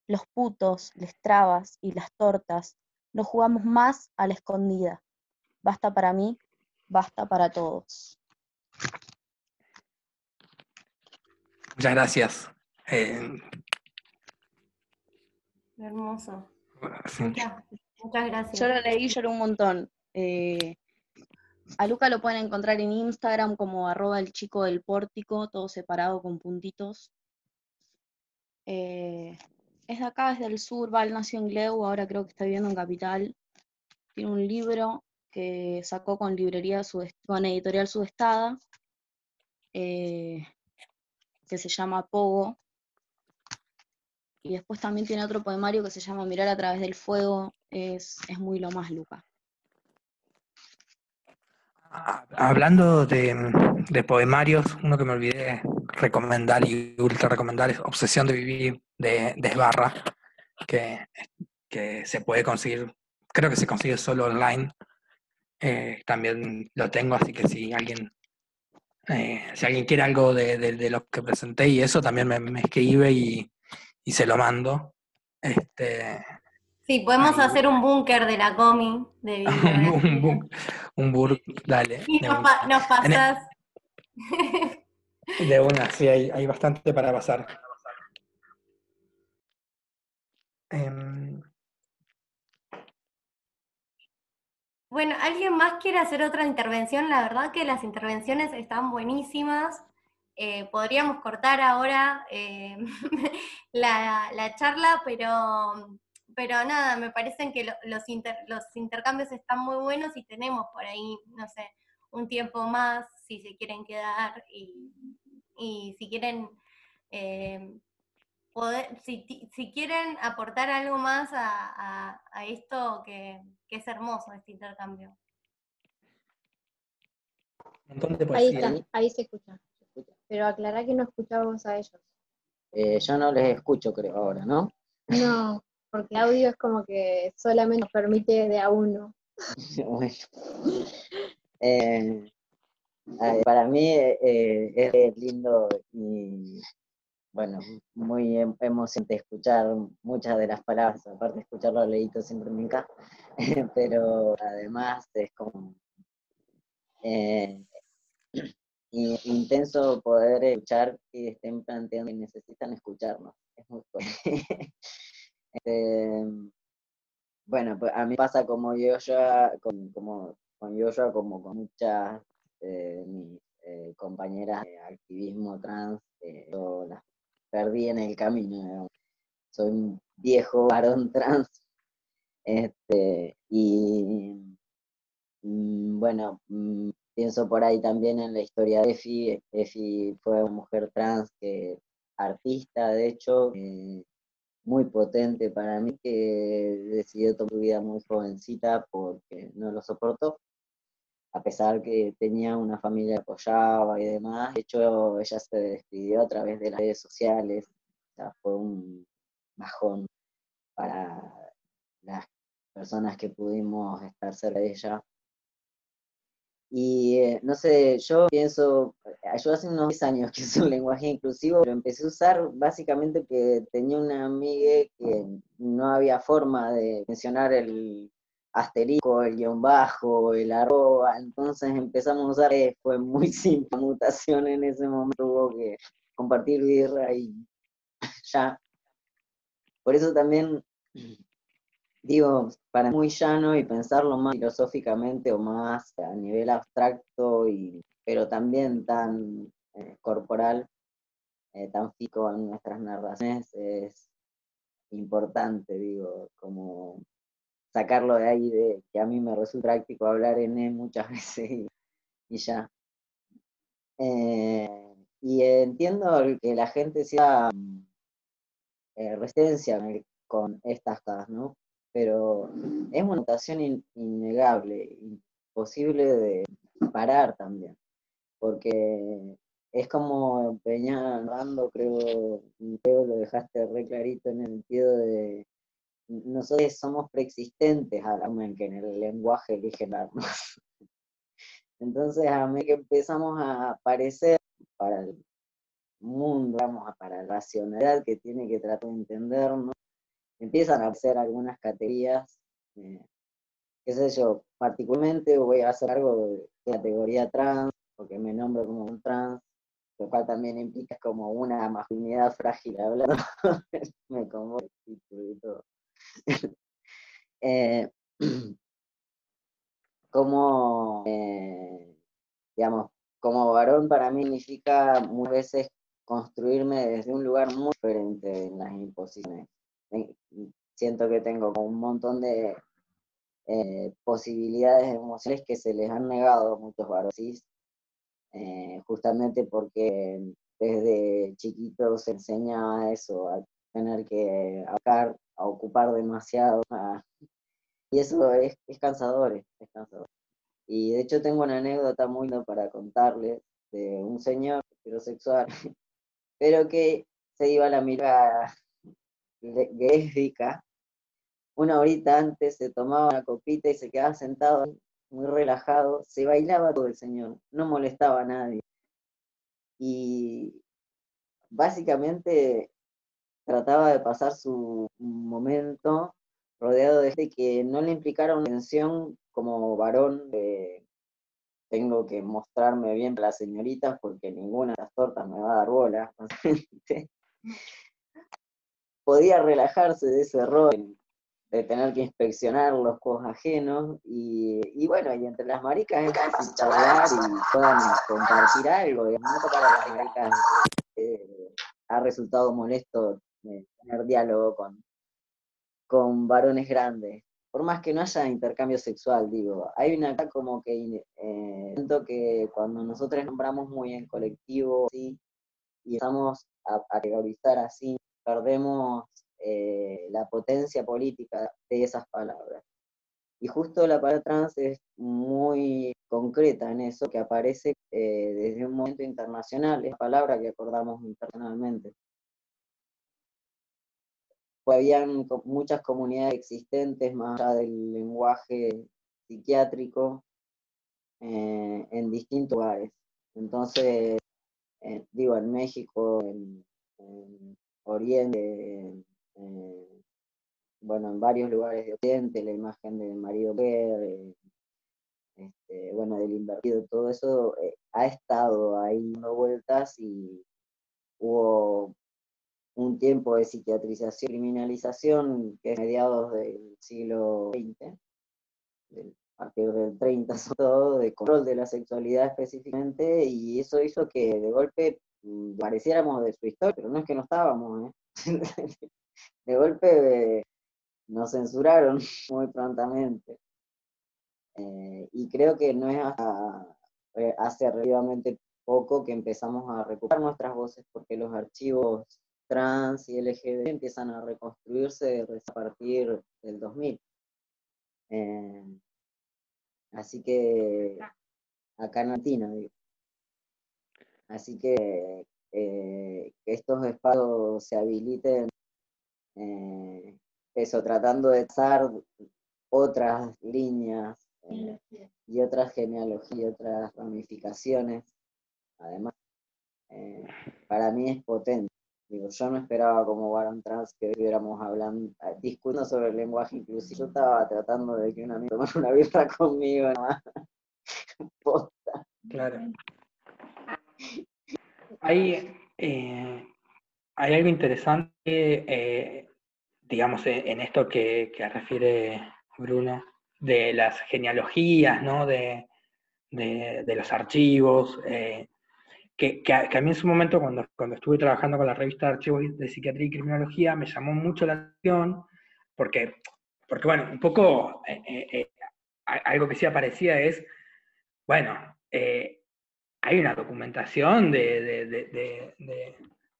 Los putos, las trabas y las tortas, no jugamos más a la escondida. Basta para mí, basta para todos. Muchas gracias. Hermoso. Sí. Muchas gracias. Yo lo leí y lloré un montón. A Luca lo pueden encontrar en Instagram como @elchicodelpórtico, todo separado con puntitos. Es de acá, es del sur, él nació en Gleu, ahora creo que está viviendo en Capital. Tiene un libro que sacó con con Editorial Sudestada, que se llama Pogo. Y después también tiene otro poemario que se llama Mirar a través del fuego. Es muy lo más Luca. Hablando de poemarios, uno que me olvidé recomendar y ultra recomendar es Obsesión de Vivir de Esbarra, que se puede conseguir, creo que se consigue solo online. También lo tengo, así que si alguien quiere algo de lo que presenté y eso, también me escribe y se lo mando. Sí, podemos Ahí, hacer un búnker de la comi de bibliografía. dale, Y de una. nos pasás. De una, sí, hay bastante para pasar. Em, Bueno, ¿alguien más quiere hacer otra intervención? La verdad que las intervenciones están buenísimas. Podríamos cortar ahora la charla, pero nada, me parecen que los intercambios están muy buenos y tenemos por ahí, no sé, un tiempo más si se quieren quedar y si quieren eh, si quieren aportar algo más a esto que es hermoso, este intercambio. un montón de Ahí poesía. está, ahí se escucha. Pero aclará que no escuchábamos a ellos. Yo no les escucho, creo, ahora, ¿no? No, porque audio es como que solamente nos permite de a uno. Bueno. Para mí es lindo y, bueno, muy emocionante escuchar muchas de las palabras, aparte de escucharlo leído siempre me encanta, pero además es como... intenso poder escuchar que estén planteando y necesitan escucharnos. Es muy bueno, pues a mí pasa como con Yoya, como con muchas mis compañeras de activismo trans, yo las perdí en el camino, digamos. Soy un viejo varón trans, y bueno, pienso por ahí también en la historia de Efi. Efi fue una mujer trans, artista, de hecho, muy potente para mí, que decidió tomar su vida muy jovencita porque no lo soportó, a pesar que tenía una familia que apoyaba y demás. De hecho, ella se despidió a través de las redes sociales. O sea, fue un bajón para las personas que pudimos estar cerca de ella. Y no sé, yo pienso, yo hace unos 10 años que uso un lenguaje inclusivo, pero empecé a usar básicamente que tenía una amiga que no había forma de mencionar el asterisco, el guión bajo, el arroba, entonces empezamos a usar, fue muy simple, la mutación en ese momento, hubo que compartir birra y ya. Por eso también digo, para mí muy llano y pensarlo más filosóficamente o más a nivel abstracto, pero también tan corporal, tan físico en nuestras narraciones, es importante, digo, como sacarlo de ahí, de que a mí me resulta práctico hablar en él muchas veces y ya. Y entiendo que la gente sea resistencia con estas cosas, ¿no? Pero es una mutación innegable, imposible de parar también, porque es como venía hablando, creo lo dejaste re clarito en el sentido de nosotros somos preexistentes a la forma en que en el lenguaje eligen darnos. Entonces, a medida que empezamos a aparecer para el mundo, vamos, para la racionalidad que tiene que tratar de entendernos, empiezan a hacer algunas categorías, qué sé yo, particularmente voy a hacer algo de categoría trans, porque me nombro como un trans, lo cual también implica como una masculinidad frágil hablando, me convoco y todo. eh, como, digamos, como varón para mí significa muchas veces construirme desde un lugar muy diferente en las imposiciones. Siento que tengo como un montón de posibilidades emocionales que se les han negado a muchos varones, justamente porque desde chiquitos se enseña eso, a tener que a ocupar demasiado, y eso es cansador, es cansador. Y de hecho tengo una anécdota muy linda para contarles de un señor heterosexual, pero que se iba a la mirada lésbica. Una horita antes se tomaba una copita y se quedaba sentado muy relajado, se bailaba todo el señor, no molestaba a nadie. Y básicamente trataba de pasar su momento rodeado de gente que no le implicara una tensión como varón de tengo que mostrarme bien para las señoritas porque ninguna de las tortas me va a dar bola. Podía relajarse de ese rol de tener que inspeccionar los cosas ajenos y bueno, y entre las maricas es fácil charlar y puedan compartir algo, digamos, no para las maricas ha resultado molesto tener diálogo con varones grandes, por más que no haya intercambio sexual, digo, hay una acá como que siento que cuando nosotros nombramos muy en colectivo, ¿sí? Y empezamos a categorizar así, perdemos la potencia política de esas palabras. Y justo la palabra trans es muy concreta en eso, que aparece desde un momento internacional, es palabra que acordamos internacionalmente. Pues habían muchas comunidades existentes más allá del lenguaje psiquiátrico en distintos lugares. Entonces, digo, en México, en Oriente, bueno, en varios lugares de Occidente, la imagen de marido mujer, bueno, del invertido, todo eso ha estado ahí dando vueltas y hubo un tiempo de psiquiatrización y criminalización que es mediados del siglo XX, a partir del 30 sobre todo, de control de la sexualidad específicamente, y eso hizo que de golpe pareciéramos de su historia, pero no es que no estábamos, de golpe nos censuraron muy prontamente. Y creo que no es hasta hace relativamente poco que empezamos a recuperar nuestras voces, porque los archivos trans y LGBT empiezan a reconstruirse a partir del 2000. Así que acá en Argentina, digo. Así que estos espacios se habiliten, eso, tratando de trazar otras líneas y otras genealogías y otras ramificaciones. Además, para mí es potente. Digo, yo no esperaba como varón trans que estuviéramos hablando, discutiendo sobre el lenguaje inclusivo. Yo estaba tratando de que un amigo tomara una birra conmigo, nomás. Claro. Hay algo interesante, digamos, en esto que refiere Bruno, de las genealogías, ¿no? De los archivos, que a mí en su momento, cuando estuve trabajando con la revista de Archivos de Psiquiatría y Criminología, me llamó mucho la atención, porque bueno, un poco algo que sí aparecía es, bueno, hay una documentación de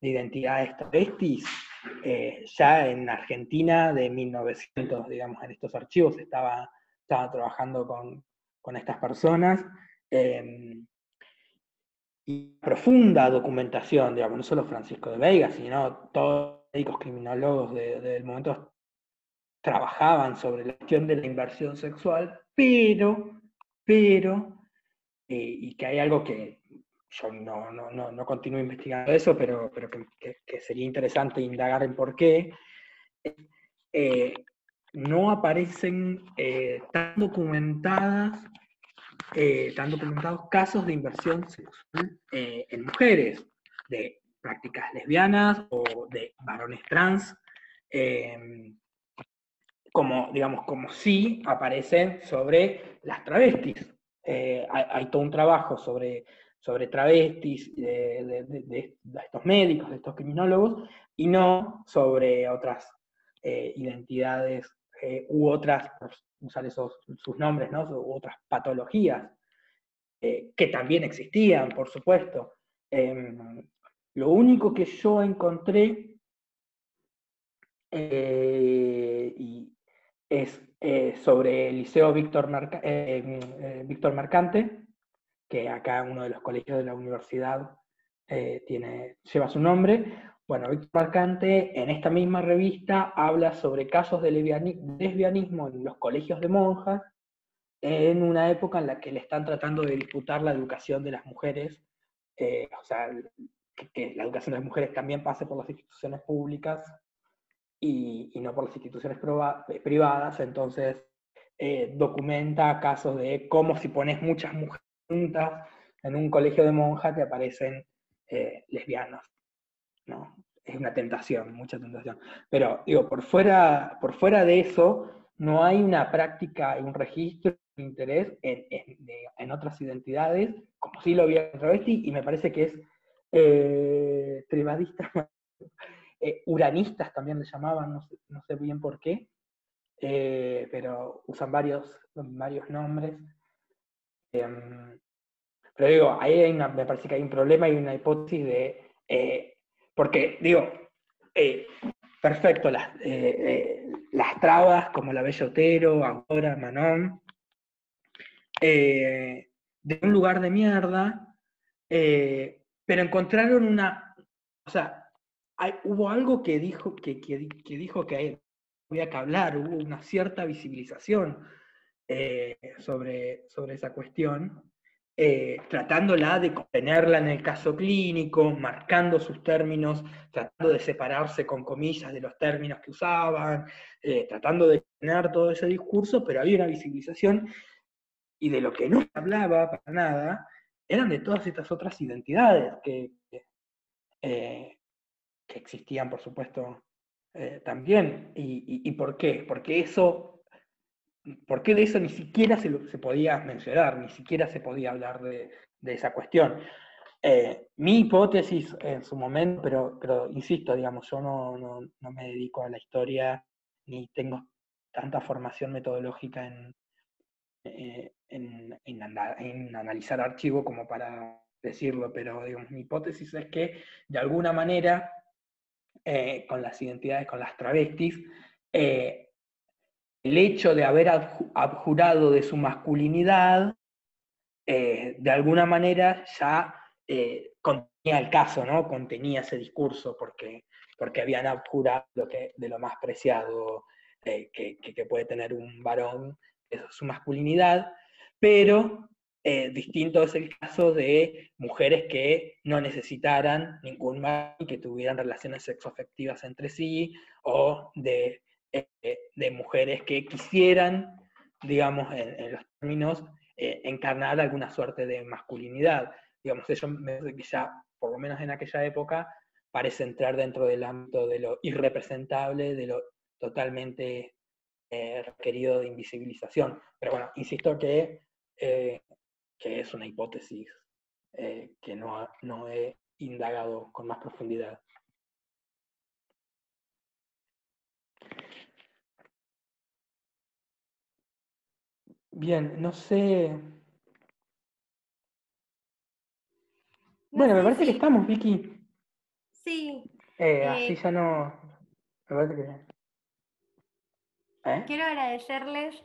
identidades travestis ya en Argentina de 1900, digamos, en estos archivos estaba trabajando con estas personas, y profunda documentación, digamos, no solo Francisco de Veiga, sino todos los médicos criminólogos del momento trabajaban sobre la cuestión de la inversión sexual, pero y que hay algo que yo no continúo investigando eso, pero que sería interesante indagar en por qué, no aparecen tan documentados casos de inversión sexual en mujeres, de prácticas lesbianas o de varones trans, como sí aparecen sobre las travestis. Hay todo un trabajo sobre travestis de estos médicos, de estos criminólogos, y no sobre otras identidades u otras, por usar sus nombres, ¿no? U otras patologías que también existían, por supuesto. Lo único que yo encontré es sobre el Liceo Víctor Mercante, que acá uno de los colegios de la universidad lleva su nombre. Bueno, Víctor Mercante en esta misma revista habla sobre casos de lesbianismo en los colegios de monjas, en una época en la que le están tratando de disputar la educación de las mujeres, o sea, que la educación de las mujeres también pase por las instituciones públicas y no por las instituciones privadas. Entonces documenta casos de cómo si pones muchas mujeres juntas en un colegio de monjas te aparecen lesbianas, ¿no? Es una tentación, mucha tentación. Pero digo, por fuera de eso, no hay una práctica, un registro de interés en otras identidades, como sí lo había en travesti, y me parece que es tribadista, uranistas también le llamaban, no sé bien por qué, pero usan varios nombres. Pero digo, ahí me parece que hay un problema y una hipótesis de... porque, digo, perfecto, las trabas como la Bella Otero, Aurora, Manon, de un lugar de mierda, pero encontraron o sea, hubo algo que dijo que dijo que había que hablar, hubo una cierta visibilización sobre esa cuestión, tratándola de contenerla en el caso clínico, marcando sus términos, tratando de separarse con comillas de los términos que usaban, tratando de tener todo ese discurso, pero había una visibilización y de lo que no se hablaba para nada, eran de todas estas otras identidades que existían, por supuesto, también. ¿Y por qué? Porque de eso ni siquiera se podía mencionar, ni siquiera se podía hablar de esa cuestión. Mi hipótesis en su momento, pero insisto, digamos, yo no me dedico a la historia, ni tengo tanta formación metodológica en analizar archivo como para decirlo, pero digamos, mi hipótesis es que de alguna manera, con las identidades, con las travestis, el hecho de haber abjurado de su masculinidad, de alguna manera ya contenía el caso, ¿no? Contenía ese discurso, porque habían abjurado de lo más preciado que puede tener un varón, eso es su masculinidad, pero distinto es el caso de mujeres que no necesitaran ningún varón, que tuvieran relaciones sexoafectivas entre sí, o de mujeres que quisieran, digamos, en los términos, encarnar alguna suerte de masculinidad. Digamos, eso me parece que ya, por lo menos en aquella época, parece entrar dentro del ámbito de lo irrepresentable, de lo totalmente requerido de invisibilización. Pero bueno, insisto que es una hipótesis que no he indagado con más profundidad. Bien, no sé. Bueno, me parece que estamos, Vicky. Sí. Así ya no. Me parece que. Quiero agradecerles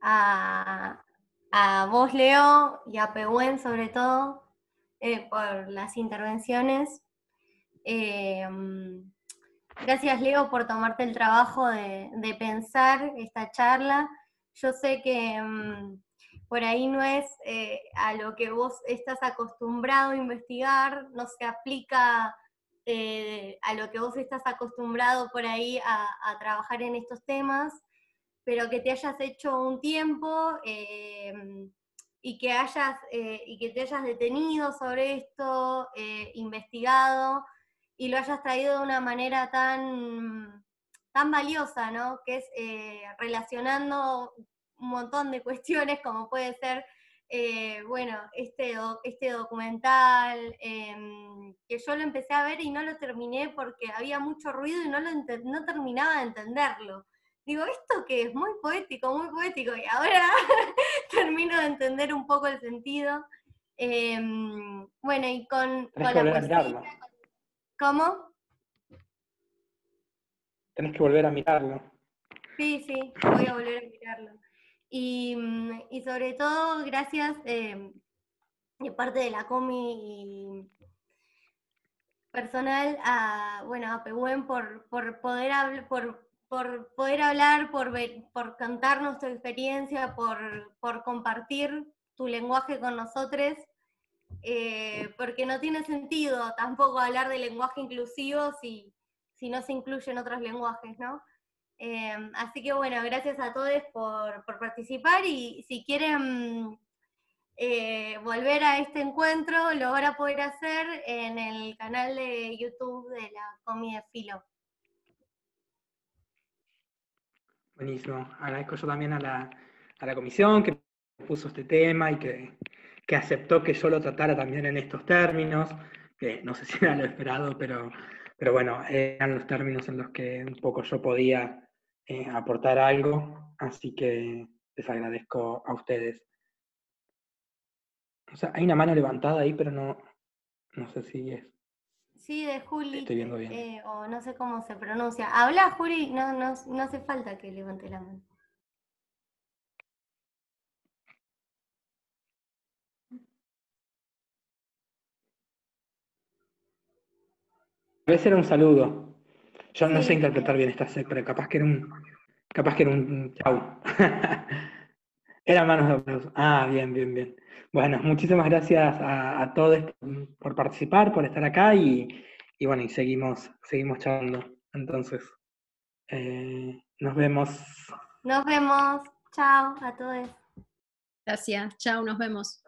a vos, Leo, y a Pehuen sobre todo, por las intervenciones. Gracias, Leo, por tomarte el trabajo de pensar esta charla. Yo sé que por ahí no es a lo que vos estás acostumbrado a investigar, no se aplica a lo que vos estás acostumbrado por ahí a trabajar en estos temas, pero que te hayas hecho un tiempo y que te hayas detenido sobre esto, investigado, y lo hayas traído de una manera tan valiosa, ¿no? Que es relacionando un montón de cuestiones, como puede ser, bueno, este documental, que yo lo empecé a ver y no lo terminé porque había mucho ruido y no terminaba de entenderlo. Digo, esto que es muy poético, y ahora termino de entender un poco el sentido. Bueno, y con la poesía. ¿Cómo? Tenés que volver a mirarlo. Sí, voy a volver a mirarlo. Y sobre todo, gracias de parte de la Comi personal a Pehuen por poder hablar, por poder hablar, por contarnos tu experiencia, por compartir tu lenguaje con nosotros, porque no tiene sentido tampoco hablar de lenguaje inclusivo si no se incluyen otros lenguajes, ¿no? Así que bueno, gracias a todos por participar, y si quieren volver a este encuentro, lo van a poder hacer en el canal de YouTube de la Comi de Filo. Buenísimo. Agradezco yo también a la comisión que puso este tema y que aceptó que yo lo tratara también en estos términos, que no sé si era lo esperado, pero bueno, eran los términos en los que un poco yo podía aportar algo, así que les agradezco a ustedes. O sea, hay una mano levantada ahí, pero no sé si es. Sí, de Juli, estoy viendo bien. o no sé cómo se pronuncia. Habla, Juli, no hace falta que levante la mano. Debe ser un saludo. Yo no Sí. sé interpretar bien esta C, pero capaz que era un chau. Eran manos de aplauso. Ah, bien. Bueno, muchísimas gracias a todos por participar, por estar acá y bueno, y seguimos charlando. Entonces, nos vemos. Nos vemos. Chao a todos. Gracias, chao, nos vemos.